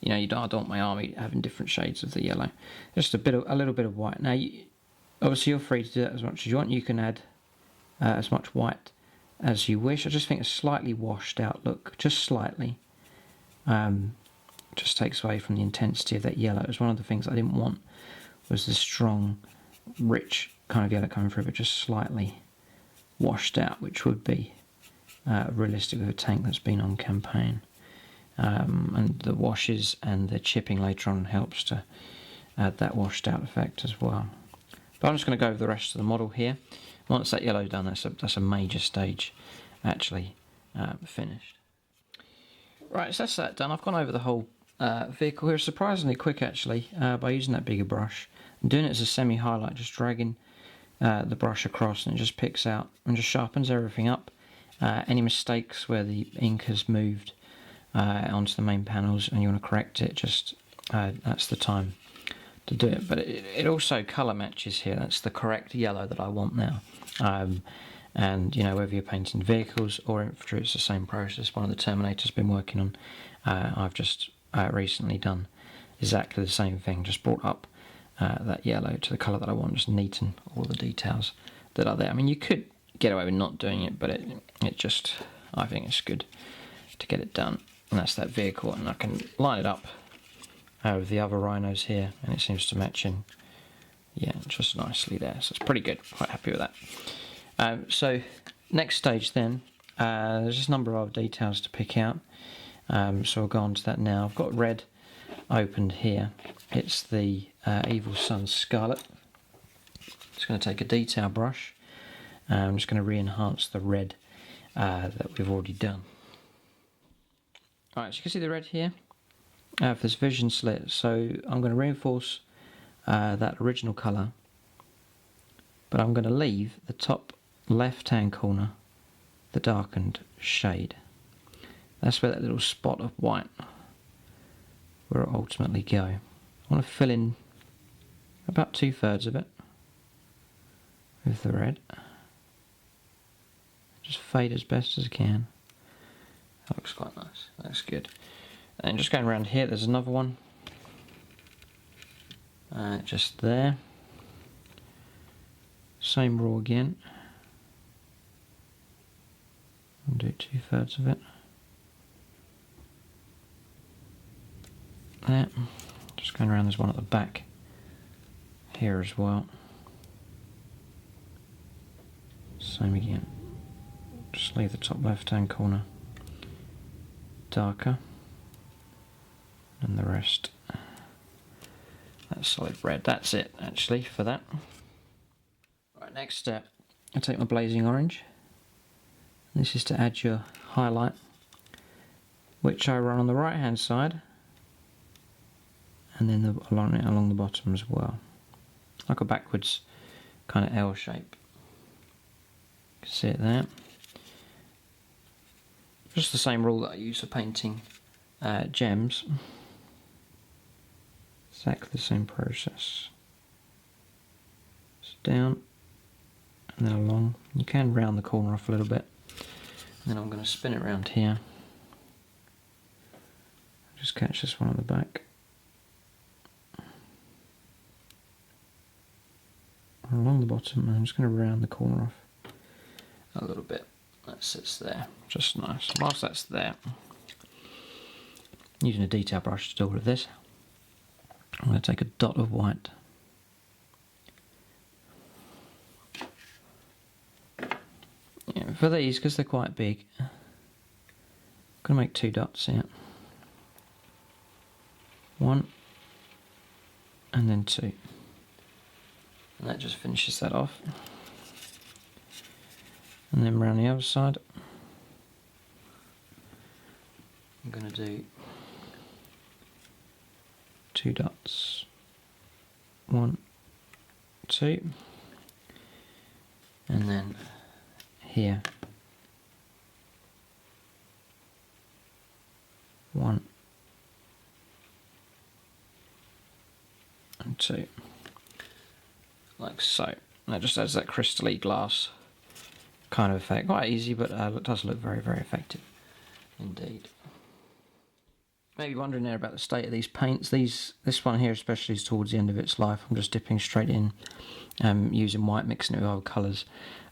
I don't want my army having different shades of the yellow. Just a little bit of white. Now, obviously you're free to do that as much as you want. You can add as much white as you wish. I just think a slightly washed out look, just slightly, just takes away from the intensity of that yellow. It was one of the things I didn't want, was the strong, rich kind of yellow coming through, but just slightly washed out, which would be realistic with a tank that's been on campaign. And the washes and the chipping later on helps to add that washed out effect as well. But I'm just going to go over the rest of the model here. Once that yellow's done, that's a major stage actually finished. Right, so that's that done. I've gone over the whole vehicle here surprisingly quick actually by using that bigger brush. I'm doing it as a semi-highlight, just dragging the brush across, and it just picks out and just sharpens everything up. Any mistakes where the ink has moved onto the main panels and you want to correct it, just that's the time to do it. But it also colour matches here. That's the correct yellow that I want now. And you know, whether you're painting vehicles or infantry, it's the same process. One of the Terminator's been working on, I've just recently done exactly the same thing, just brought up that yellow to the colour that I want, just neaten all the details that are there. I mean, you could get away with not doing it, but it just, I think it's good to get it done. And that's that vehicle, and I can line it up with the other rhinos here, and it seems to match in, yeah, just nicely there. So it's pretty good, quite happy with that. So next stage then, there's just a number of other details to pick out, so I'll go on to that now. I've got red opened here. It's the evil Sun Scarlet. Just going to take a detail brush. I'm just going to re-enhance the red that we've already done. Alright, so you can see the red here for this vision slit. So I'm going to reinforce that original colour, but I'm going to leave the top left hand corner the darkened shade. That's where that little spot of white will ultimately go. I want to fill in about 2/3 of it with the red. Just fade as best as I can. That looks quite nice. That's good. And just going around here, there's another one. Just there. Same rule again. I'll do 2/3 of it. There. Just going around, there's one at the back here as well. Same again. Just leave the top left hand corner darker, and the rest that's solid red. That's it actually for that. Right, next step, I take my blazing orange. This is to add your highlight, which I run on the right hand side, and then along the bottom as well, like a backwards kind of L shape. You can see it there. Just the same rule that I use for painting gems. Exactly the same process. Just down and then along. You can round the corner off a little bit. And then I'm going to spin it around here. Just catch this one on the back. Along the bottom, and I'm just going to round the corner off a little bit. That sits there, just nice. Whilst that's there, using a detail brush to do all of this, I'm going to take a dot of white. Yeah, for these, because they're quite big, I'm going to make 2 dots here. 1 and then 2. And that just finishes that off. And then around the other side, I'm going to do 2 dots. 1, 2. And then here, 1 and 2. Like so. That just adds that crystal-y glass kind of effect. Quite easy, but it does look very, very effective indeed. Maybe wondering there about the state of these paints. This one here especially is towards the end of its life. I'm just dipping straight in, using white, mixing it with other colours.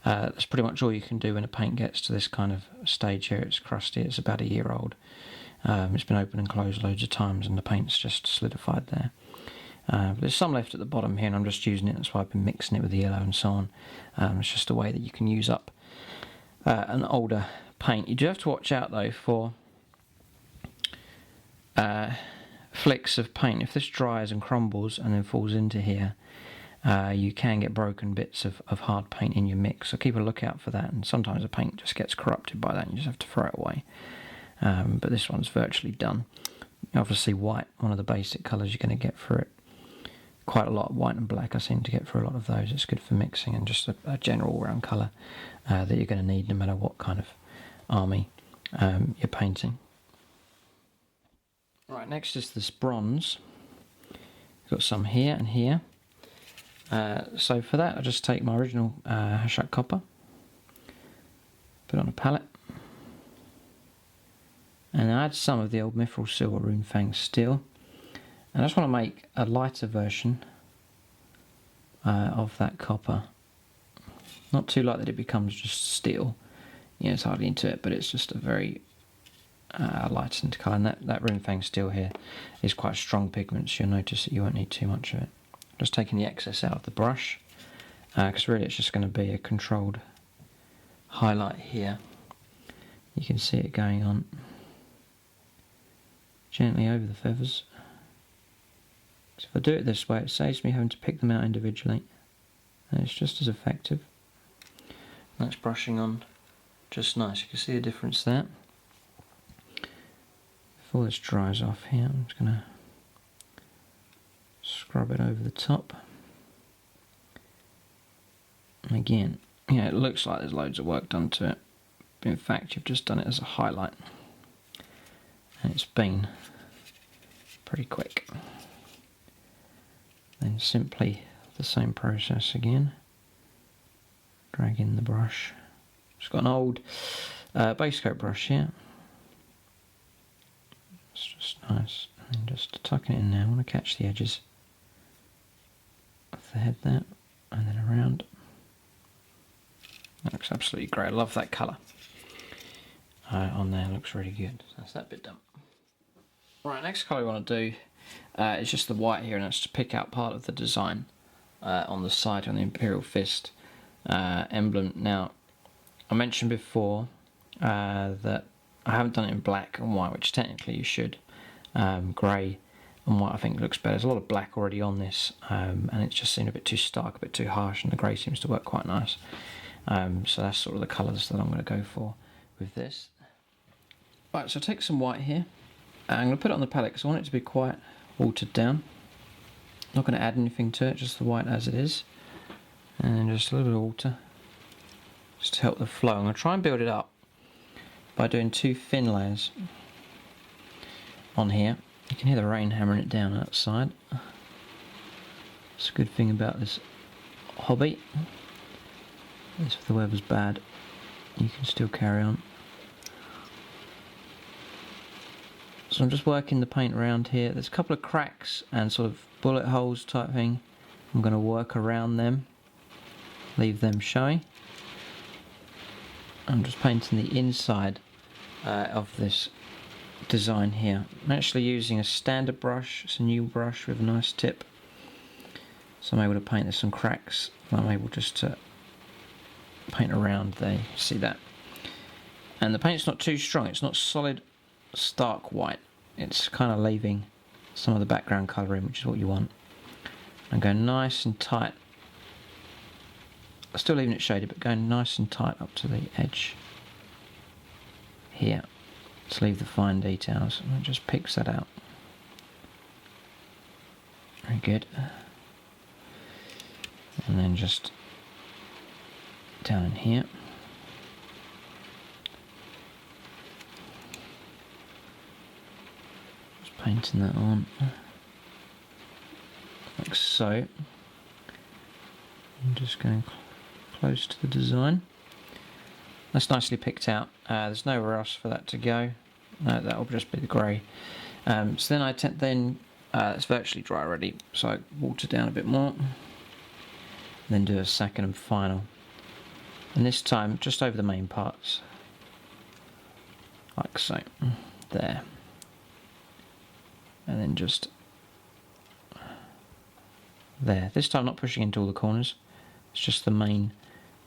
That's pretty much all you can do when a paint gets to this kind of stage here. It's crusty, it's about a year old. It's been open and closed loads of times and the paint's just solidified there. But there's some left at the bottom here and I'm just using it, that's why I've been mixing it with the yellow and so on. It's just a way that you can use up an older paint. You do have to watch out though for flicks of paint. If this dries and crumbles and then falls into here, you can get broken bits of hard paint in your mix, so keep a lookout for that, and sometimes the paint just gets corrupted by that and you just have to throw it away. But this one's virtually done. Obviously white, one of the basic colours you're going to get for it. Quite a lot of white and black, I seem to get for a lot of those. It's good for mixing and just a general all-round colour that you're going to need no matter what kind of army you're painting. Right, next is this bronze. Got some here and here. So for that I just take my original Hashut copper, put it on a palette, and I add some of the old Mithril Seal or Runefang steel. And I just want to make a lighter version of that copper. Not too light that it becomes just steel. Yeah, it's hardly into it, but it's just a very lightened colour. And that Runefang steel here is quite a strong pigment, so you'll notice that you won't need too much of it. Just taking the excess out of the brush, because really it's just going to be a controlled highlight here. You can see it going on gently over the feathers. So if I do it this way, it saves me having to pick them out individually, and it's just as effective. That's brushing on just nice. You can see the difference there. Before this dries off here, I'm just going to scrub it over the top. And again, yeah, it looks like there's loads of work done to it, but in fact you've just done it as a highlight, and it's been pretty quick. Then simply the same process again, drag in the brush. Just got an old base coat brush here. It's just nice, and just tucking it in there. I want to catch the edges of the head there, and then around. That looks absolutely great. I love that colour on there. It looks really good. So that's that bit done. Right, next colour we want to do is just the white here, and that's to pick out part of the design on the side on the Imperial Fist emblem. Now, I mentioned before that I haven't done it in black and white, which technically you should. Grey and white I think looks better. There's a lot of black already on this, and it's just seemed a bit too stark, a bit too harsh, and the grey seems to work quite nice. So that's sort of the colours that I'm going to go for with this. Right, so take some white here. I'm going to put it on the palette because I want it to be quite watered down. Not going to add anything to it, just the white as it is. And then just a little bit of water, just to help the flow. I'm going to try and build it up by doing 2 thin layers on here. You can hear the rain hammering it down outside. It's a good thing about this hobby. If the weather's bad, you can still carry on. So I'm just working the paint around here. There's a couple of cracks and sort of bullet holes type thing. I'm going to work around them, leave them showing. I'm just painting the inside of this design here. I'm actually using a standard brush. It's a new brush with a nice tip, so I'm able to paint there's some cracks. I'm able just to paint around there. See that? And the paint's not too strong. It's not solid stark white. It's kind of leaving some of the background colour in, which is what you want. I'm going nice and tight. Still leaving it shaded, but going nice and tight up to the edge here to leave the fine details, and it just picks that out. Very good. And then just down in here. Just painting that on like so. I'm just going close to the design. That's nicely picked out. There's nowhere else for that to go. That will just be the grey. So then it's virtually dry already, so I water down a bit more. Then do a second and final. And this time just over the main parts. Like so. There. and then just there. This time not pushing into all the corners, it's just the main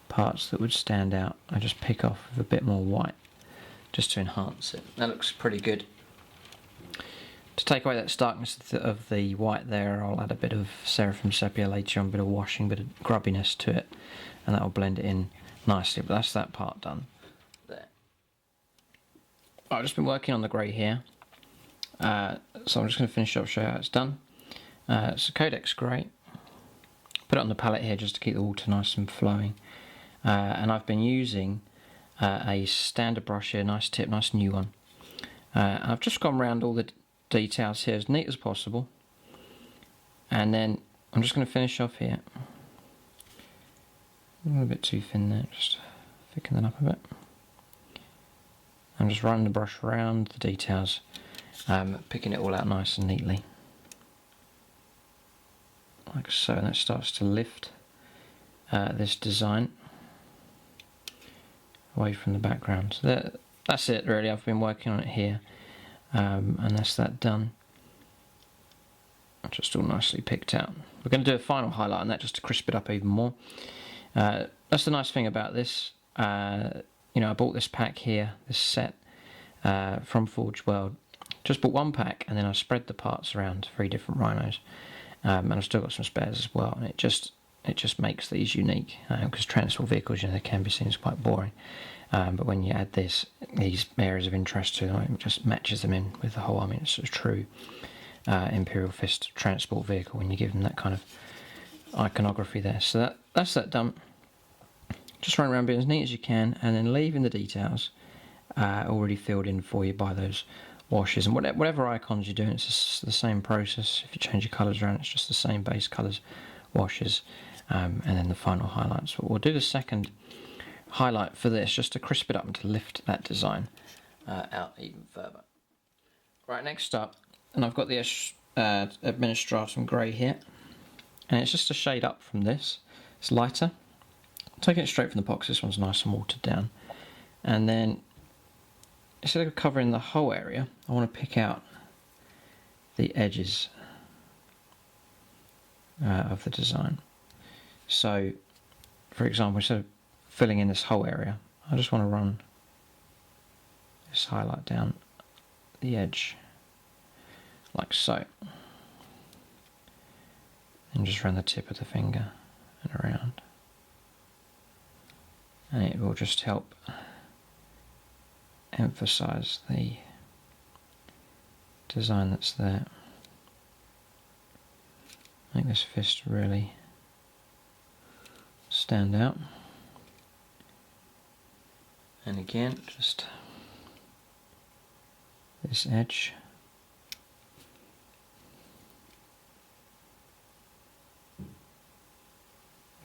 parts that would stand out. I just pick off with a bit more white just to enhance it. That looks pretty good. To take away that starkness of the white there, I'll add a bit of Seraphim Sepia later on, a bit of washing, a bit of grubbiness to it, and that'll blend it in nicely. But that's that part done. There. I've just been working on the grey here, so I'm just going to finish up, show you how it's done. So Codex grey, put it on the palette here just to keep the water nice and flowing, and I've been using a standard brush here, nice tip, nice new one. I've just gone around all the details here as neat as possible, and then I'm just going to finish off here. A little bit too thin there, just thicken that up a bit. I'm just running the brush around the details, picking it all out nice and neatly, like so, and that starts to lift this design away from the background. So that's it really. I've been working on it here. And that's that done. Just all nicely picked out. We're going to do a final highlight on that just to crisp it up even more. That's the nice thing about this. You know, I bought this pack here, this set from Forge World. Just bought one pack and then I spread the parts around 3 different rhinos. And I've still got some spares as well. And it just makes these unique, because transport vehicles, you know, they can be seen as quite boring. But when you add these areas of interest to them, it just matches them in with the whole army. It's a true Imperial Fist transport vehicle when you give them that kind of iconography there. So that's that done. Just run around being as neat as you can, and then leaving the details already filled in for you by those washes. And whatever icons you're doing, it's just the same process. If you change your colours around, it's just the same base colours, washes, and then the final highlights. But we'll do the second highlight for this just to crisp it up and to lift that design out even further. Right, next up, and I've got the Administratum grey here, and it's just a shade up from this. It's lighter. I'm taking it straight from the box. This one's nice and watered down, and then instead of covering the whole area, I want to pick out the edges of the design. So, for example, instead of filling in this whole area, I just want to run this highlight down the edge like so, and just run the tip of the finger and around, and it will just help emphasize the design that's there. Make this fist really stand out. And again, just this edge.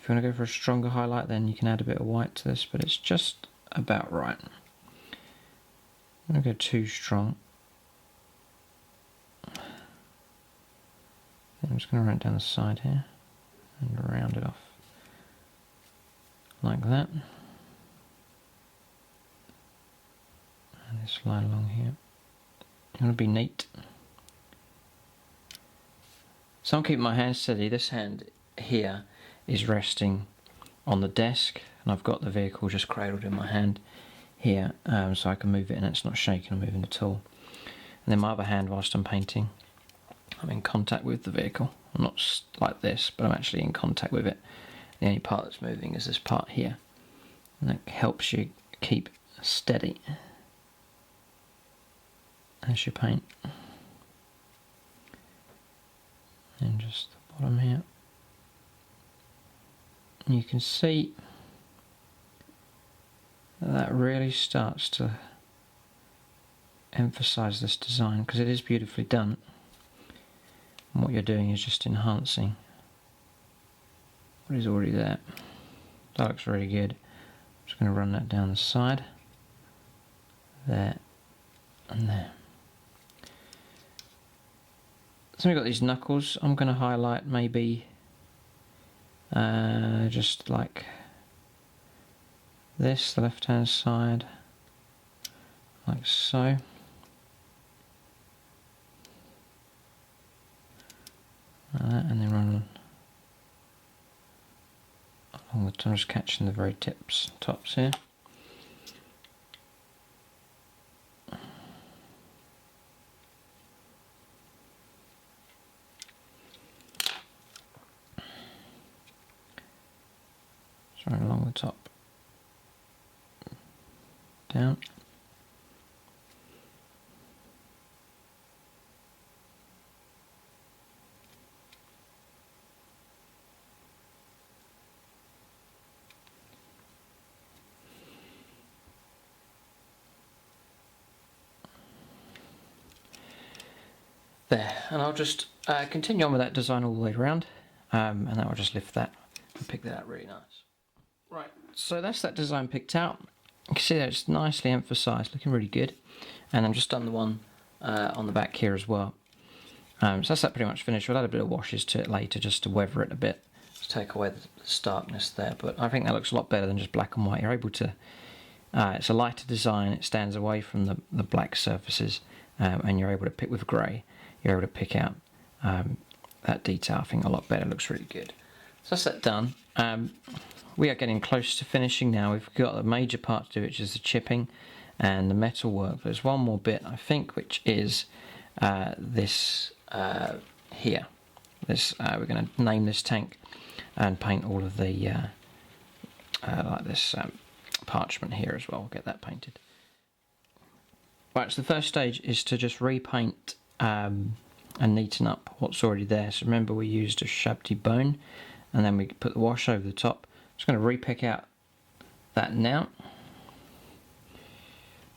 If you want to go for a stronger highlight, then you can add a bit of white to this, but it's just about right. I'm going to go too strong. Then I'm just going to run it down the side here and round it off like that. And this line along here. You want to be neat. So I'm keeping my hand steady. This hand here is resting on the desk, and I've got the vehicle just cradled in my hand here, so I can move it and it's not shaking or moving at all. And then my other hand, whilst I'm painting, I'm in contact with the vehicle. I'm not like this, but I'm actually in contact with it. The only part that's moving is this part here, and that helps you keep steady as you paint. And just the bottom here. And you can see that really starts to emphasize this design, because it is beautifully done. And what you're doing is just enhancing what is already there. That looks really good. I'm just going to run that down the side, there and there. So we've got these knuckles. I'm going to highlight maybe just like this, the left hand side, like so. and then run along the top, I'm just catching the very tops here. Just run along the top, down. There, and I'll just continue on with that design all the way around, and then I'll just lift that and pick that out really nice. Right, so that's that design picked out. You can see that it's nicely emphasised, looking really good. And I've just done the one on the back here as well. So that's that pretty much finished. We'll add a bit of washes to it later just to weather it a bit, to take away the starkness there. But I think that looks a lot better than just black and white. You're able to, it's a lighter design, it stands away from the black surfaces, and you're able to pick with grey. You're able to pick out that detail, I think, a lot better. It looks really good. So that's that done. We are getting close to finishing now. We've got a major part to do, which is the chipping and the metal work. There's one more bit, I think, which is this here. This we're going to name this tank and paint all of the like this parchment here as well. We'll get that painted. Right, so the first stage is to just repaint and neaten up what's already there. So remember, we used a Uhsabti bone, and then we put the wash over the top. Just going to re-pick out that now.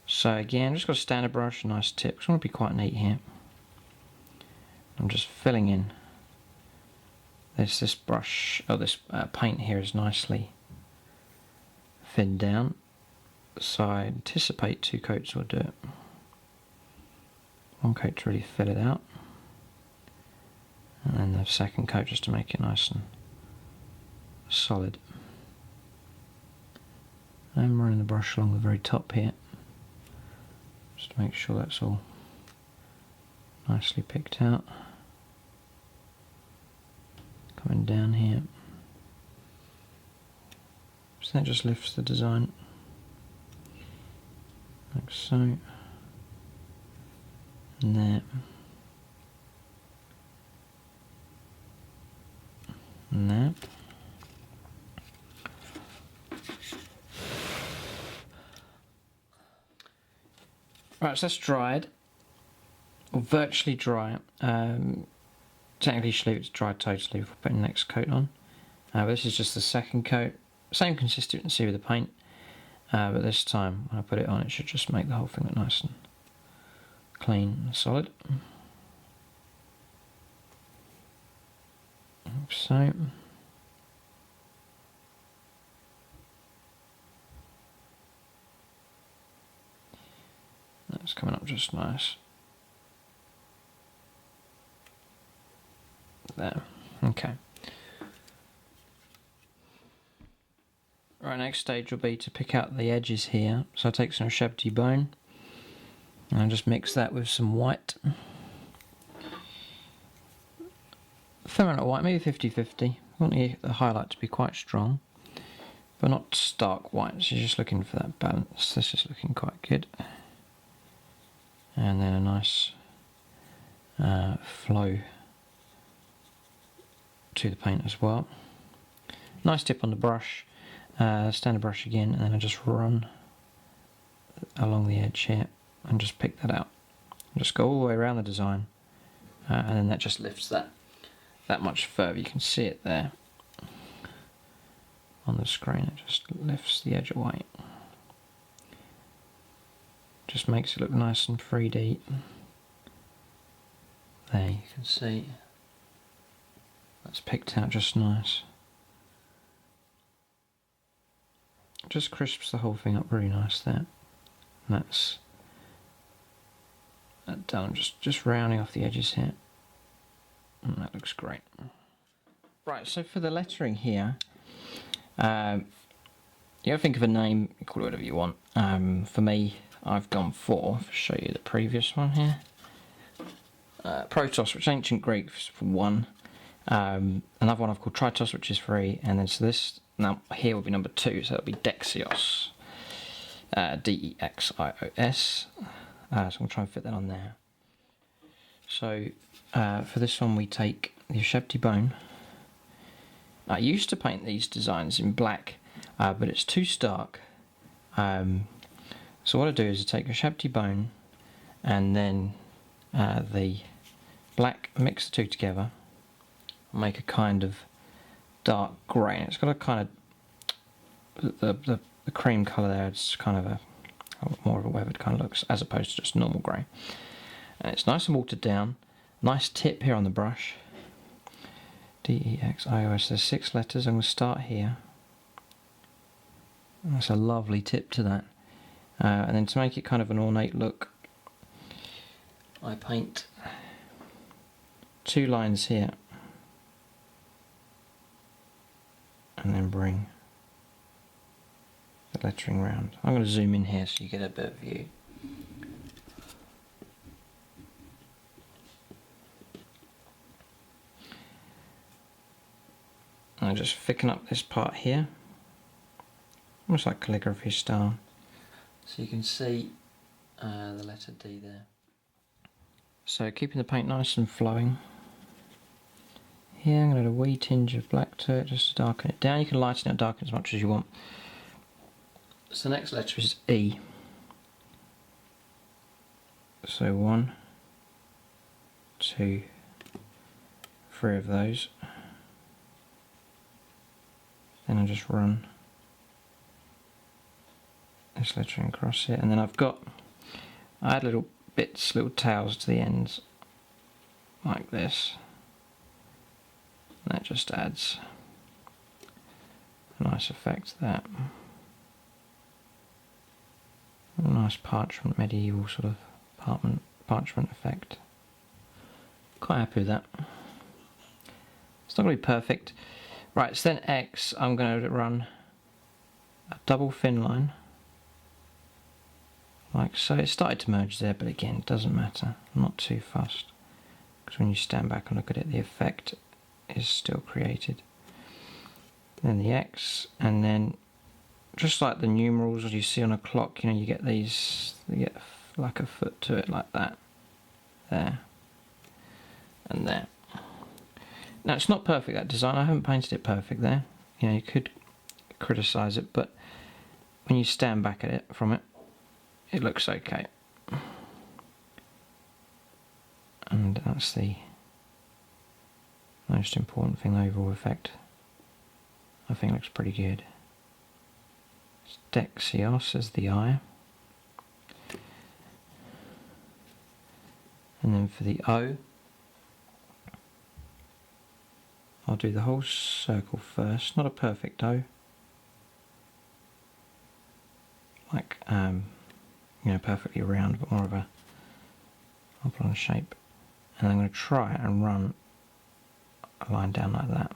So again, just got a standard brush, a nice tip. It's going to be quite neat here. I'm just filling in. This brush, or this paint here is nicely thinned down. So I anticipate 2 coats will do it. 1 coat to really fill it out, and then the second coat just to make it nice and solid. I'm running the brush along the very top here, just to make sure that's all nicely picked out. Coming down here, so that just lifts the design, like so. And there. And there. Right, so that's dried, or virtually dry. Technically, you should leave it to dry totally before putting the next coat on. But this is just the second coat. Same consistency with the paint, but this time when I put it on, it should just make the whole thing look nice and clean and solid. So that's coming up just nice. There. Okay. Right, next stage will be to pick out the edges here. So I take some Uhsabti bone and I just mix that with some white. Fair amount of white, maybe 50-50. I want the highlight to be quite strong, but not stark white, so you're just looking for that balance. This is looking quite good. And then a nice flow to the paint as well. Nice tip on the brush, standard brush again, and then I just run along the edge here and just pick that out. Just go all the way around the design, and then that just lifts that much further. You can see it there on the screen. It just lifts the edge away. Just makes it look nice and 3D. There you can see that's picked out just nice. Just crisps the whole thing up really nice there. And that's that done. Just rounding off the edges here. And that looks great. Right, so for the lettering here, you gotta think of a name, call it whatever you want. For me, I've gone for, I'll show you the previous one here. Protos, which is ancient Greek for 1. Another one I've called Tritos, which is 3, and then so this now here will be number 2, so it'll be Dexios, Dexios. So I'm going to try and fit that on there. So for this one we take the Uhsabti bone. I used to paint these designs in black, but it's too stark. So what I do is I take Uhsabti bone and then the black, mix the two together, make a kind of dark grey. It's got a kind of the cream colour there. It's kind of a more of a weathered kind of looks as opposed to just normal grey. And it's nice and watered down. Nice tip here on the brush. Dexios. There's 6 letters. I'm going to start here. That's a lovely tip to that. And then to make it kind of an ornate look, I paint 2 lines here and then bring the lettering round. I'm going to zoom in here so you get a bit of view. I'm just thicken up this part here, almost like calligraphy style, so you can see the letter D there. So keeping the paint nice and flowing. Here I'm going to add a wee tinge of black to it just to darken it down. You can lighten it or darken as much as you want. So the next letter is E. So 1, 2, 3 of those. Then I just run this lettering across it, and then I add little bits, little tails to the ends, like this. And that just adds a nice effect there. A nice parchment, medieval sort of parchment effect. Quite happy with that. It's not going to be perfect. Right, so then X, I'm going to run a double thin line, like so. It started to merge there, but again, it doesn't matter. I'm not too fussed, because when you stand back and look at it, the effect is still created. Then the X, and then just like the numerals you see on a clock, you know, you get these, you get like a foot to it, like that, there, and there. Now it's not perfect, that design. I haven't painted it perfect there. You know, you could criticise it, but when you stand back at it from it, it looks okay. And that's the most important thing. The overall effect, I think, looks pretty good. Dexios as the eye, and then for the O, I'll do the whole circle first. Not a perfect O, like you know, perfectly round, but more of a oblong shape. And I'm going to try and run a line down like that,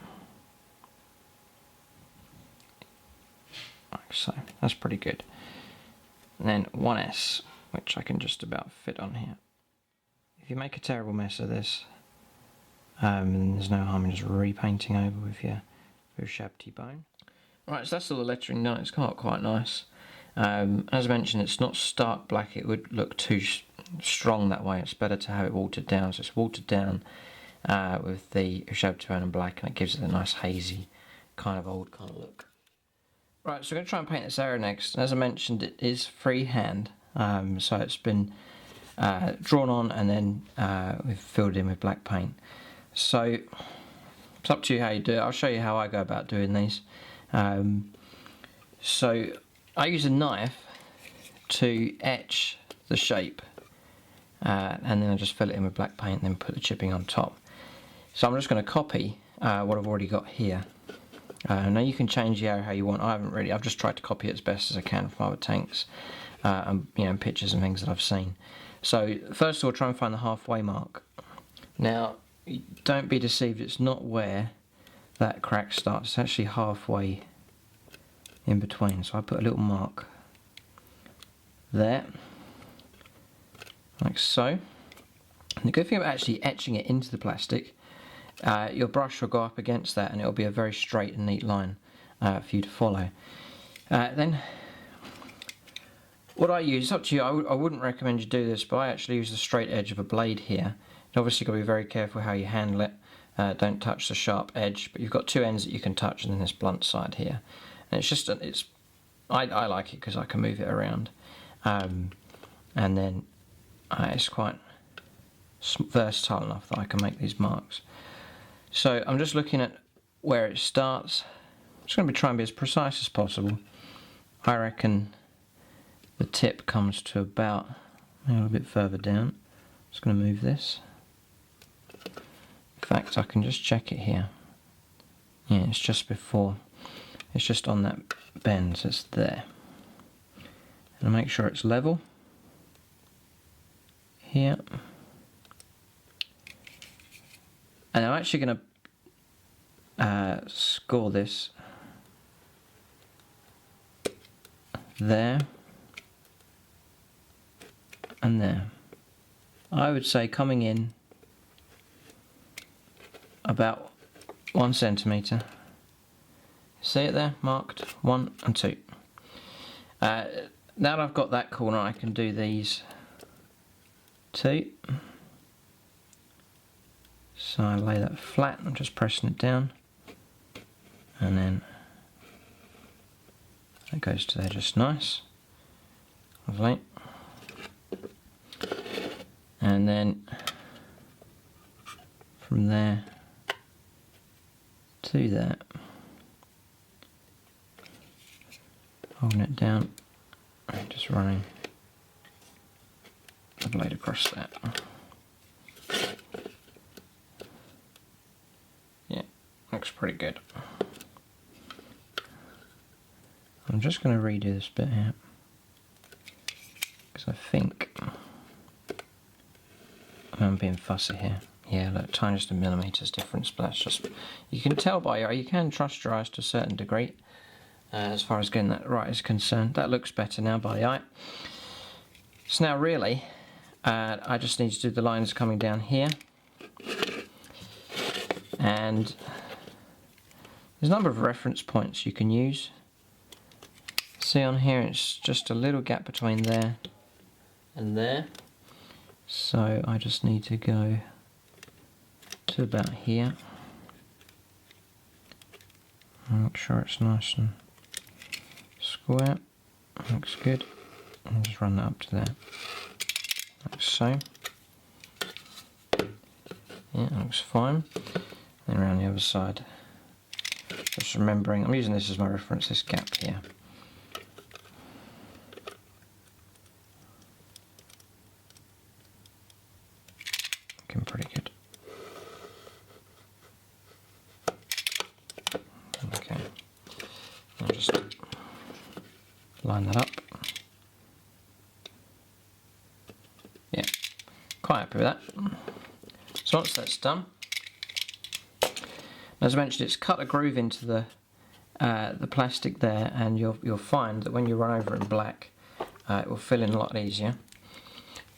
like so. That's pretty good. And then 1S, which I can just about fit on here. If you make a terrible mess of this, there's no harm in just repainting over with your Uhsabti bone. Right, so that's all the lettering done. It's come out quite nice. As I mentioned, it's not stark black. It would look too strong that way. It's better to have it watered down. So it's watered down with the Uhsabti bone and black, and it gives it a nice hazy kind of old kind of look. Right, so we're going to try and paint this area next. As I mentioned, it is freehand, so it's been drawn on and then we've filled in with black paint. So it's up to you how you do it. I'll show you how I go about doing these. So I use a knife to etch the shape, and then I just fill it in with black paint and then put the chipping on top. So I'm just going to copy what I've already got here. Now you can change the area how you want. I've just tried to copy it as best as I can from other tanks and, you know, pictures and things that I've seen. So first of all, try and find the halfway mark. Now don't be deceived, it's not where that crack starts, it's actually halfway in between. So I put a little mark there, like so. And the good thing about actually etching it into the plastic, your brush will go up against that and it'll be a very straight and neat line for you to follow. Then what I use, it's up to you, I wouldn't recommend you do this, but I actually use the straight edge of a blade here. You obviously got to be very careful how you handle it. Don't touch the sharp edge, but you've got two ends that you can touch and then this blunt side here. And it's just, I like it because I can move it around. And then it's quite versatile enough that I can make these marks. So I'm just looking at where it starts. I'm just going to try and be as precise as possible. I reckon the tip comes to about a little bit further down. Just going to move this. In fact, I can just check it here. Yeah, it's just before. It's just on that bend, so it's there. And make sure it's level. Here. And I'm actually going to score this there and there. I would say coming in about 1 centimetre. See it there, marked 1 and 2. Now that I've got that corner, I can do these two. So I lay that flat, I'm just pressing it down, and then that goes to there just nice. Lovely. And then from there to there, holding it down and just running the blade across that. Yeah, looks pretty good. I'm just going to redo this bit here because I think I'm being fussy here. Yeah, look, tiniest of millimetres difference, but that's just, you can tell by your eye, you can trust your eyes to a certain degree as far as getting that right is concerned. That looks better now by the eye. So now really, I just need to do the lines coming down here. And there's a number of reference points you can use. See on here, it's just a little gap between there and there. So I just need to go to about here. Make sure it's nice and square. Looks good. And just run that up to there. Like so. Yeah, looks fine. Then around the other side. Just remembering, I'm using this as my reference, this gap here. Looking pretty good. Okay. I'll just line that up. Yeah, quite happy with that. So once that's done, as I mentioned, it's cut a groove into the plastic there, and you'll find that when you run over it in black, it will fill in a lot easier.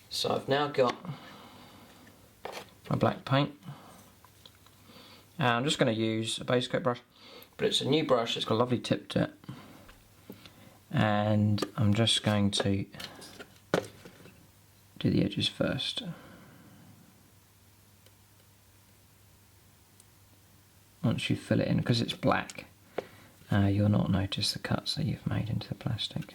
So I've now got my black paint. I'm just going to use a base coat brush, but it's a new brush, it's got a lovely tip to it. And I'm just going to do the edges first. Once you fill it in, because it's black, you'll not notice the cuts that you've made into the plastic.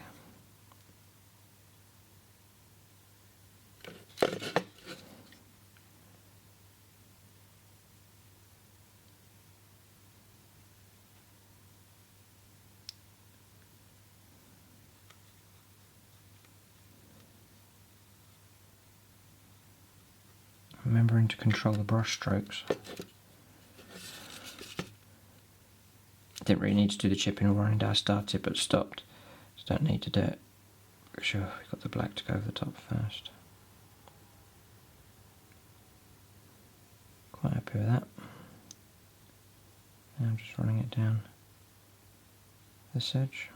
Remembering to control the brush strokes. Didn't really need to do the chipping or running down. I started but stopped. So don't need to do it. Sure, we've got the black to go over the top first. Quite happy with that. Now I'm just running it down this edge.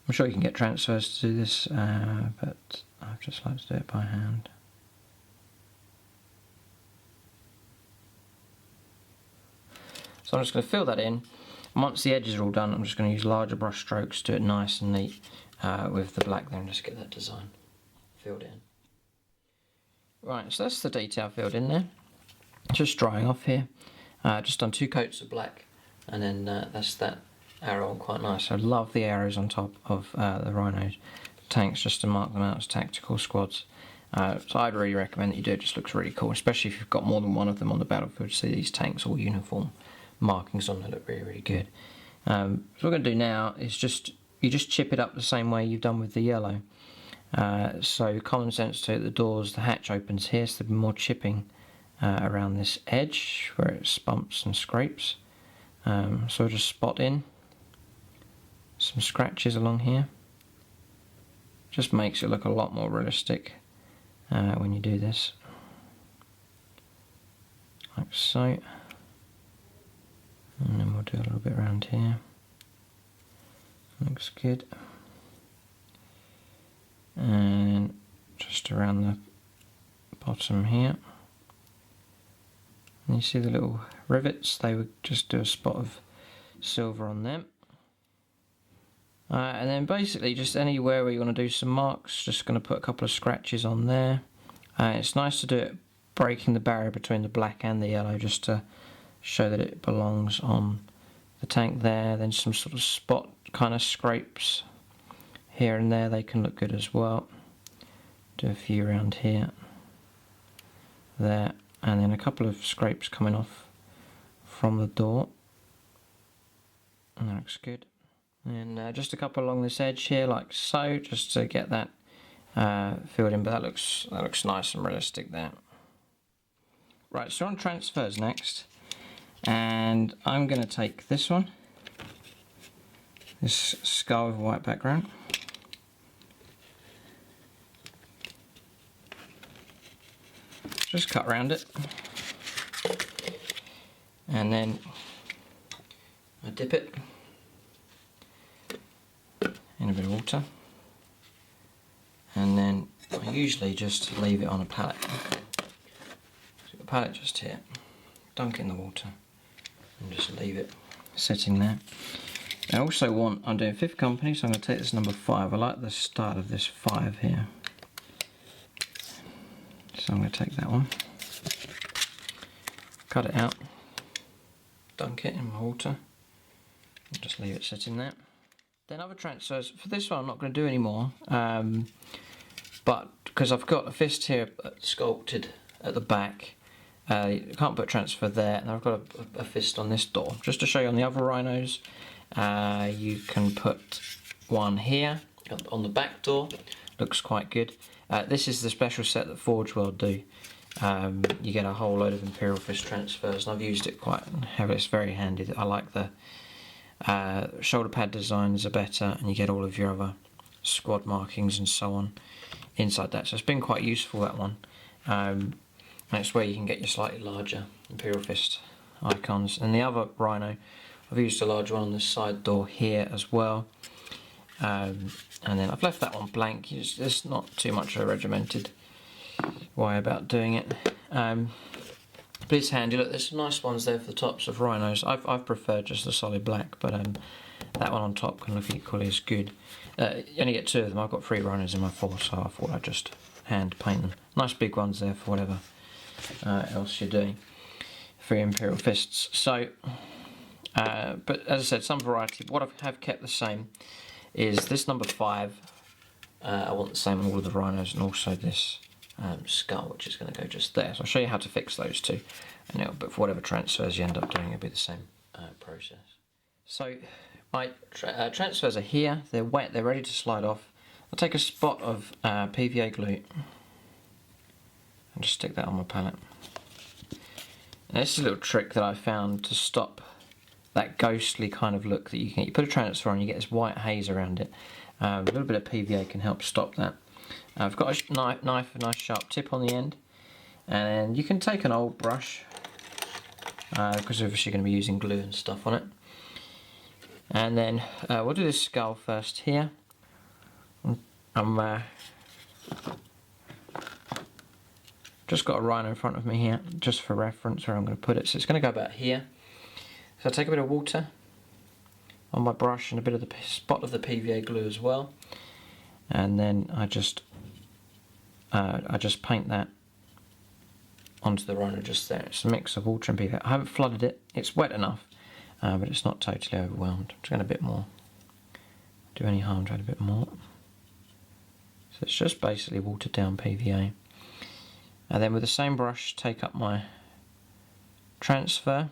I'm sure you can get transfers to do this, but I've just like to do it by hand. So I'm just going to fill that in. Once the edges are all done, I'm just going to use larger brush strokes to do it nice and neat with the black there and just get that design filled in. Right, so that's the detail filled in there. Just drying off here. Just done 2 coats of black, and then that's that arrow on quite nice. I love the arrows on top of the Rhinos tanks just to mark them out as tactical squads. So I'd really recommend that you do it. It just looks really cool, especially if you've got more than one of them on the battlefield. See these tanks all uniform markings on, they look really, really good. So what we're going to do now is you just chip it up the same way you've done with the yellow. So common sense to it, the doors, the hatch opens here, so there'll be more chipping around this edge where it bumps and scrapes. So we'll just spot in some scratches along here. Just makes it look a lot more realistic when you do this, like so. And then we'll do a little bit around here. Looks good. And just around the bottom here. And you see the little rivets, they would just do a spot of silver on them. And then basically just anywhere where you want to do some marks, just going to put a couple of scratches on there. It's nice to do it breaking the barrier between the black and the yellow, just to show that it belongs on the tank there. Then some sort of spot kind of scrapes here and there, they can look good as well. Do a few around here, there, and then a couple of scrapes coming off from the door, and that looks good. And just a couple along this edge here, like so, just to get that filled in. But that looks nice and realistic there. Right, so on transfers next, and I'm going to take this one, this skull with a white background. Just cut around it, and then I dip it in a bit of water, and then I usually just leave it on a pallet. So the pallet just here, dunk it in the water, and just leave it sitting there. I also want, I'm doing 5th company, so I'm going to take this number 5. I like the start of this 5 here. So I'm going to take that one, cut it out, dunk it in my water, and just leave it sitting there. Then other transfers, for this one I'm not going to do anymore, but because I've got a fist here sculpted at the back, you can't put transfer there, and I've got a fist on this door. Just to show you on the other rhinos, you can put one here on the back door, looks quite good. This is the special set that Forge World do. You get a whole load of Imperial fist transfers, and I've used it quite heavily. It's very handy. I like the shoulder pad designs are better, and you get all of your other squad markings and so on inside that. So it's been quite useful, that one. And it's where you can get your slightly larger Imperial fist icons. And the other rhino, I've used a large one on this side door here as well. And then I've left that one blank. There's not too much of a regimented way about doing it. But it's handy. Look, there's some nice ones there for the tops of rhinos. I've preferred just the solid black, but that one on top can look equally as good. You only get 2 of them. I've got 3 rhinos in my 4, so I thought I'd just hand paint them. Nice big ones there for whatever else you're doing for your Imperial fists. So, but as I said, some variety. What I have kept the same is this number 5. I want the same on all of the rhinos, and also this skull, which is going to go just there. So I'll show you how to fix those two, but for whatever transfers you end up doing, it'll be the same process. So my transfers are here. They're wet. They're ready to slide off. I'll take a spot of PVA glue and just stick that on my palette. And this is a little trick that I found to stop that ghostly kind of look that you can get. You put a transfer on, you get this white haze around it. A little bit of PVA can help stop that. I've got a knife, a nice sharp tip on the end, and you can take an old brush, because obviously you're going to be using glue and stuff on it. And then we'll do this skull first here. I'm Just got a Rhino in front of me here, just for reference where I'm going to put it. So it's going to go about here. So I take a bit of water on my brush and a bit of the spot of the PVA glue as well, and then I just paint that onto the Rhino just there. It's a mix of water and PVA. I haven't flooded it. It's wet enough, but it's not totally overwhelmed. I'm just going a bit more. Do any harm to add a bit more. So it's just basically watered down PVA. And then with the same brush, take up my transfer.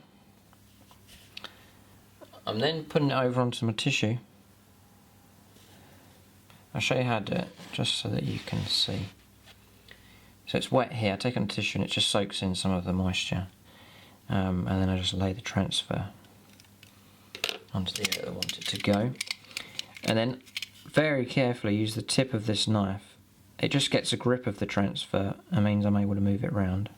I'm then putting it over onto my tissue. I'll show you how to do it, just so that you can see. So it's wet here, I take it on tissue and it just soaks in some of the moisture. And then I just lay the transfer onto the area I want it to go. And then very carefully use the tip of this knife. It just gets a grip of the transfer and means I'm able to move it around.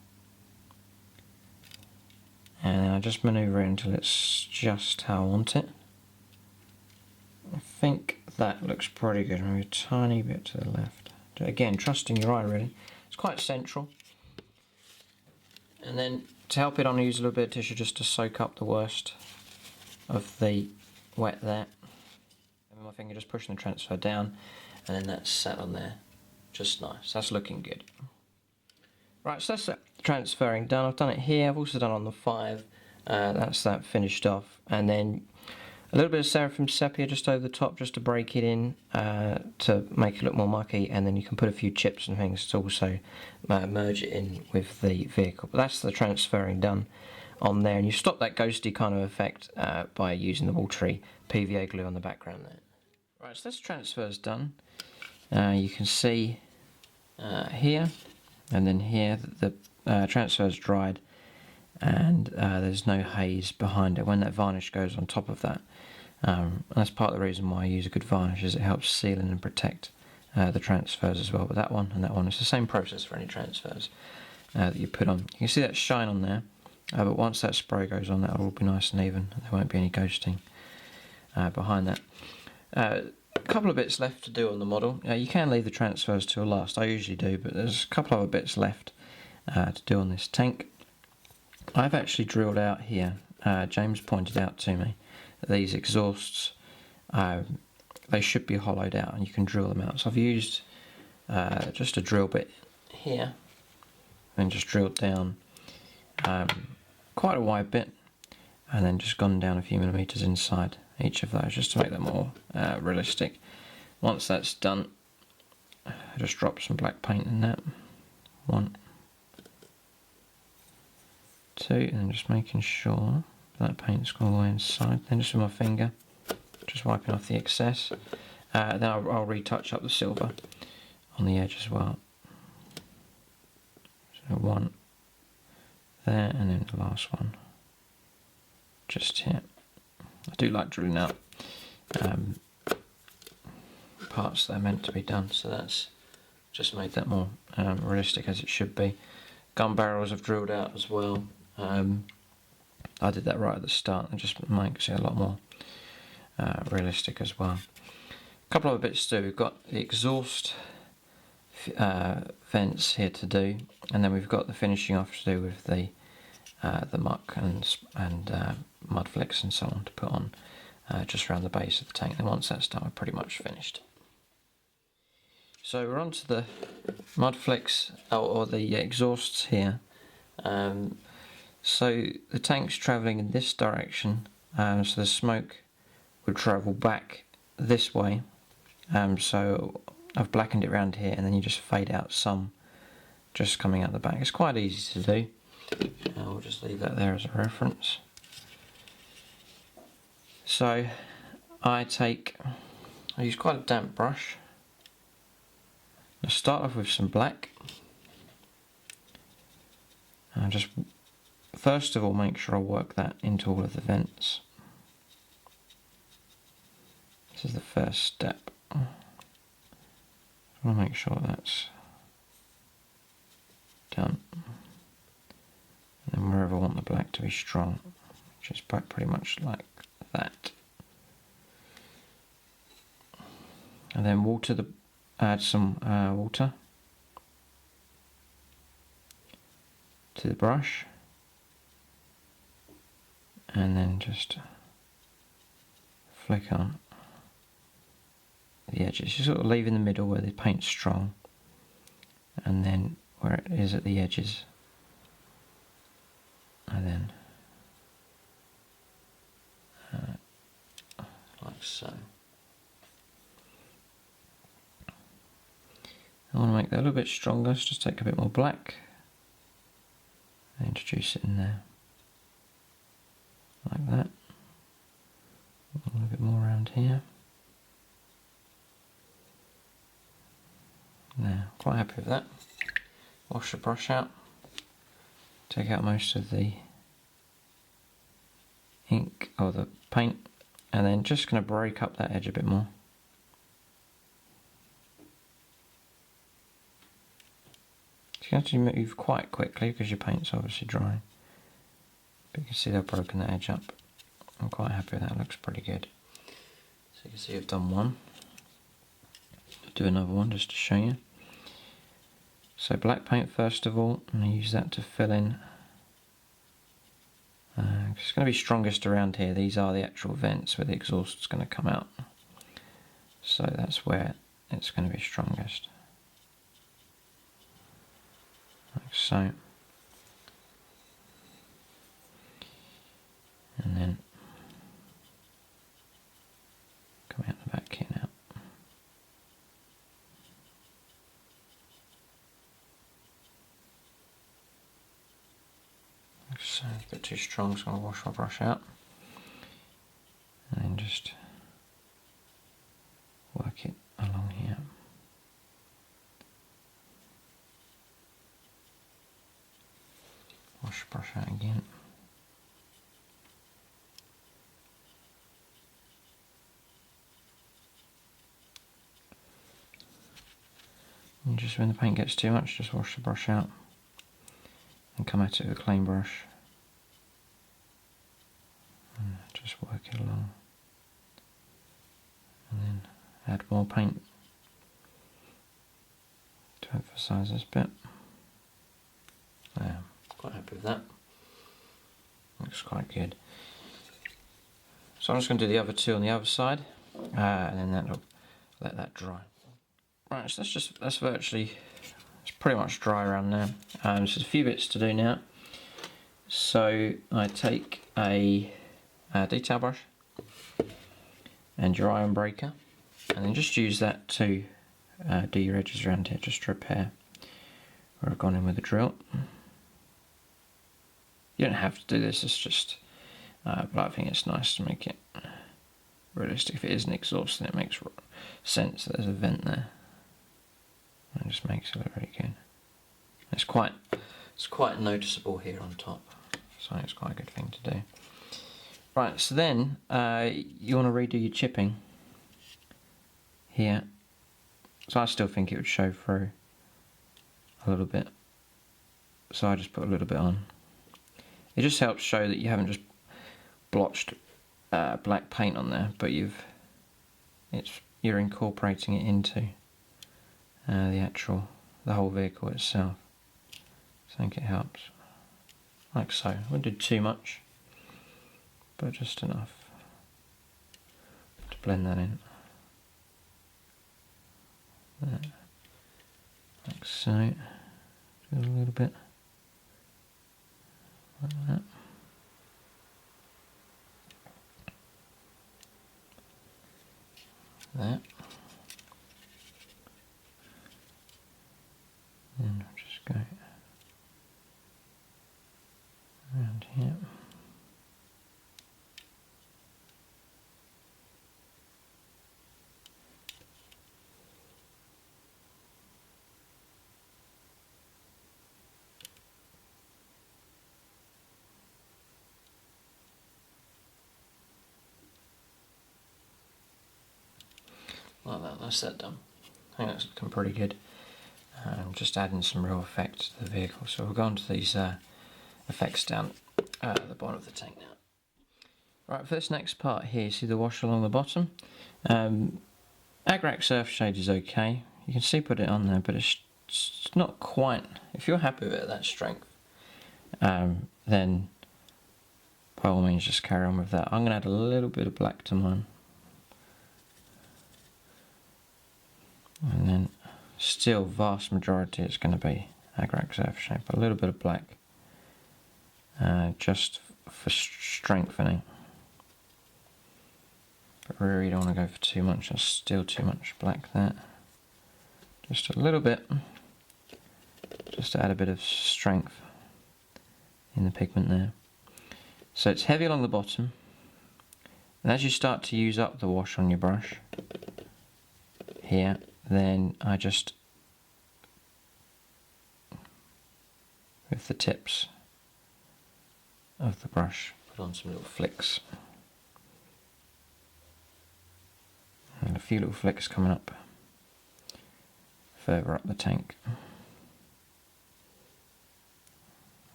And then I just manoeuvre it until it's just how I want it. I think that looks pretty good. Maybe a tiny bit to the left. Again, trusting your eye really. It's quite central. And then to help it on, I use a little bit of tissue just to soak up the worst of the wet there. And with my finger just pushing the transfer down, and then that's sat on there. Just nice. That's looking good. Right, so that's transferring done. I've done it here. I've also done it on the 5. That's that finished off. And then a little bit of Seraphim Sepia just over the top, just to break it in, to make it look more mucky. And then you can put a few chips and things to also merge it in with the vehicle. But that's the transferring done on there. And you stop that ghosty kind of effect by using the watery PVA glue on the background there. Right, so this transfer's done. You can see here and then here that the transfer's dried, and there's no haze behind it when that varnish goes on top of that. That's part of the reason why I use a good varnish, is it helps seal in and protect the transfers as well. But that one and that one, it's the same process for any transfers that you put on. You can see that shine on there, but once that spray goes on, that will all be nice and even. There won't be any ghosting behind that. A couple of bits left to do on the model. You can leave the transfers till last, I usually do, but there's a couple other bits left to do on this tank. I've actually drilled out here, James pointed out to me, that these exhausts, they should be hollowed out and you can drill them out. So I've used just a drill bit here and just drilled down quite a wide bit, and then just gone down a few millimetres inside each of those just to make them more realistic. Once that's done, I just drop some black paint in that. 1, 2, and then just making sure that paint's all the way inside. Then just with my finger, just wiping off the excess. Then I'll retouch up the silver on the edge as well. So 1 there, and then the last one just here. I do like drilling out parts that are meant to be done, so that's just made that more realistic, as it should be. Gun barrels I've drilled out as well. I did that right at the start, and just makes it a lot more realistic as well. A couple of bits to do. We've got the exhaust vents here to do, and then we've got the finishing off to do with the muck and mud flicks and so on to put on just around the base of the tank. And once that's done, we're pretty much finished. So we're on to the mud flicks or the exhausts here. So the tank's travelling in this direction, so the smoke would travel back this way. So I've blackened it around here, and then you just fade out some just coming out the back. It's quite easy to do. We'll just leave that there as a reference. So I use quite a damp brush. I'll start off with some black. And just first of all make sure I work that into all of the vents. This is the first step. I want to make sure that's done. And then wherever I want the black to be strong, which is pretty much like that. And then add some water. to the brush, and then just flick on the edges. You sort of leave in the middle where the paint's strong, and then where it is at the edges, and then like so. I want to make that a little bit stronger, so just take a bit more black and introduce it in there, like that. A little bit more around here. Now, quite happy with that. Wash the brush out, take out most of the ink or the paint, and then just going to break up that edge a bit more. You have to move quite quickly because your paint's obviously dry. But you can see they've broken the edge up. I'm quite happy with that, it looks pretty good. So you can see I've done one. I'll do another one just to show you. So black paint first of all, I'm going to use that to fill in. It's going to be strongest around here. These are the actual vents where the exhaust is going to come out. So that's where it's going to be strongest. Like so. And then come out the back here now. Like so, a bit too strong, so I'm going to wash my brush out. And then just work it along here. Wash the brush out again. And just when the paint gets too much, just wash the brush out and come at it with a clean brush. And just work it along. And then add more paint to emphasise this bit. There. Quite happy with that. Looks quite good. So I'm just going to do the other two on the other side, and then that'll let that dry. Right, so that's virtually, it's pretty much dry around now. So there's a few bits to do now. So I take a detail brush and your Ironbreaker, and then just use that to do your edges around here, just to repair where I've gone in with a drill. You don't have to do this, it's just, but I think it's nice to make it realistic. If it is an exhaust, then it makes sense that there's a vent there. It just makes it look really good. It's quite noticeable here on top, so it's quite a good thing to do. Right, so then you want to redo your chipping here. So I still think it would show through a little bit, so I just put a little bit on. It just helps show that you haven't just blotched black paint on there, but you're incorporating it into the whole vehicle itself. So I think it helps. Like so. I wouldn't do too much, but just enough to blend that in. There. Like so. Do a little bit. Like that. There. And I'll just go around here. Like that, that's that done. I think that's looking pretty good. Just adding some real effect to the vehicle. So we'll go on to these effects down at the bottom of the tank now. Right, for this next part here, you see the wash along the bottom. Agrax Earthshade is okay. You can see put it on there, but it's not quite, if you're happy with it at that strength, then by all means just carry on with that. I'm going to add a little bit of black to mine. And then still vast majority it's going to be Agrax Earthshade, but a little bit of black just for strengthening. But we really don't want to go for too much, that's still too much black there. Just a little bit, just to add a bit of strength in the pigment there. So it's heavy along the bottom, and as you start to use up the wash on your brush here, then I just, with the tips of the brush, put on some little flicks. And a few little flicks coming up further up the tank.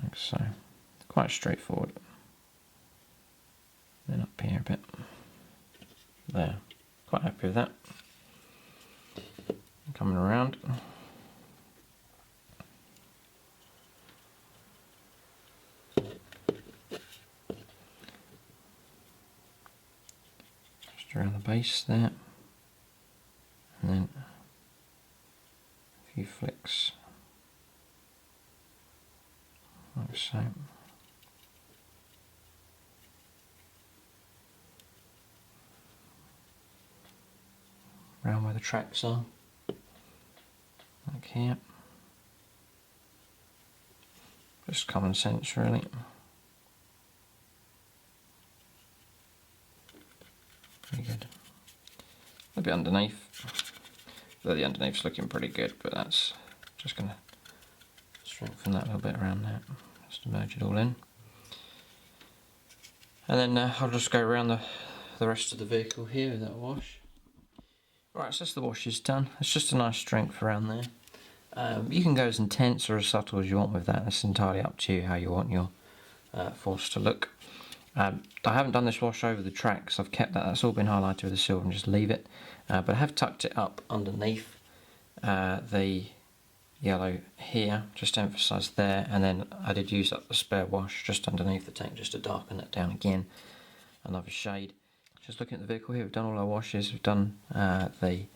Like so. Quite straightforward. Then up here a bit. There. Quite happy with that. Coming around. Just around the base there. And then a few flicks. Like so. Around where the tracks are. Like here. Just common sense really. Pretty good. A bit underneath. Though the underneath's looking pretty good, but that's just going to strengthen that a little bit around there. Just to merge it all in. And then I'll just go around the rest of the vehicle here with that wash. Right, so that's the wash is done. It's just a nice strength around there. You can go as intense or as subtle as you want with that. It's entirely up to you how you want your force to look. I haven't done this wash over the tracks. I've kept that. That's all been highlighted with the silver and just leave it. But I have tucked it up underneath the yellow here, just to emphasise there. And then I did use up the spare wash just underneath the tank just to darken that down again. Another shade. Just looking at the vehicle here, we've done all our washes, we've done the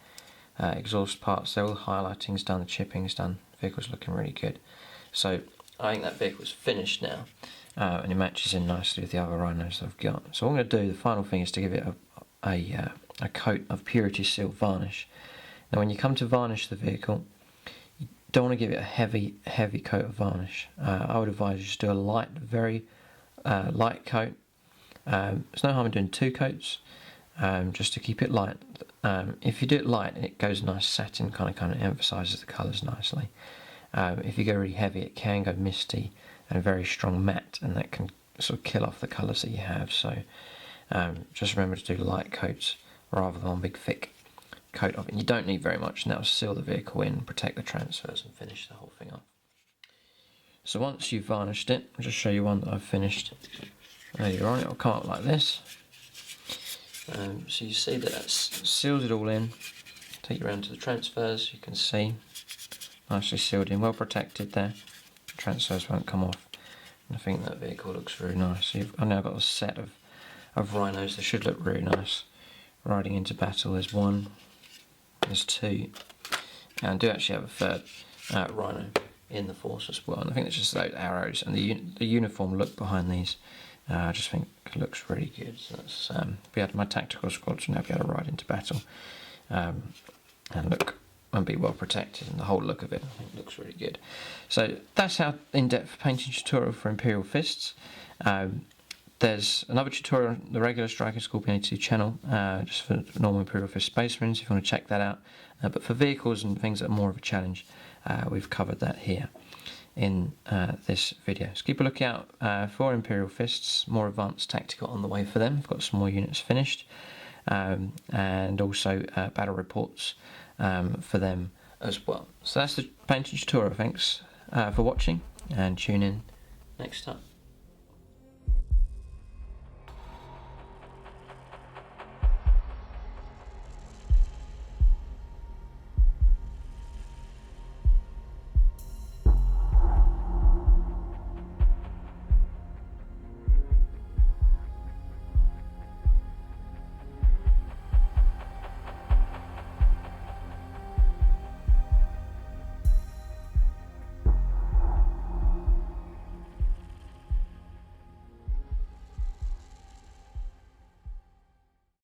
exhaust parts, they're all highlighting's done, the chipping's done, the vehicle's looking really good. So I think that vehicle's finished now, and it matches in nicely with the other rhinos that I've got. So what I'm going to do, the final thing, is to give it a coat of Purity Seal varnish. Now when you come to varnish the vehicle, you don't want to give it a heavy coat of varnish. I would advise you just do a light, very light coat. There's no harm in doing 2 coats, just to keep it light. If you do it light, it goes nice satin, kind of emphasises the colours nicely. If you go really heavy, it can go misty and very strong matte, and that can sort of kill off the colours that you have. So just remember to do light coats rather than one big thick coat of it. And you don't need very much, and that will seal the vehicle in, protect the transfers, and finish the whole thing up. So once you've varnished it, I'll just show you one that I've finished earlier on. It will come up like this. So you see that seals it all in. Take you around to the transfers, you can see nicely sealed in, well protected there. The transfers won't come off. And I think that vehicle looks very nice. So I've now got a set of rhinos. They should look really nice riding into battle. There's 1, there's 2, and I do actually have a 3rd rhino in the force as well. And I think it's just those arrows and the uniform look behind these. I just think it looks really good. So that's be able, my tactical squads will now be able to ride into battle and look and be well protected, and the whole look of it I think looks really good. So that's our in-depth painting tutorial for Imperial Fists. There's another tutorial on the regular Striker Scorpion 82 channel, just for normal Imperial Fist Space Marines if you want to check that out. But for vehicles and things that are more of a challenge, we've covered that here in this video. So keep a lookout for Imperial Fists, more advanced tactical on the way for them. We've got some more units finished, and also battle reports for them as well. So that's the painting tutorial. Thanks for watching, and tune in next time.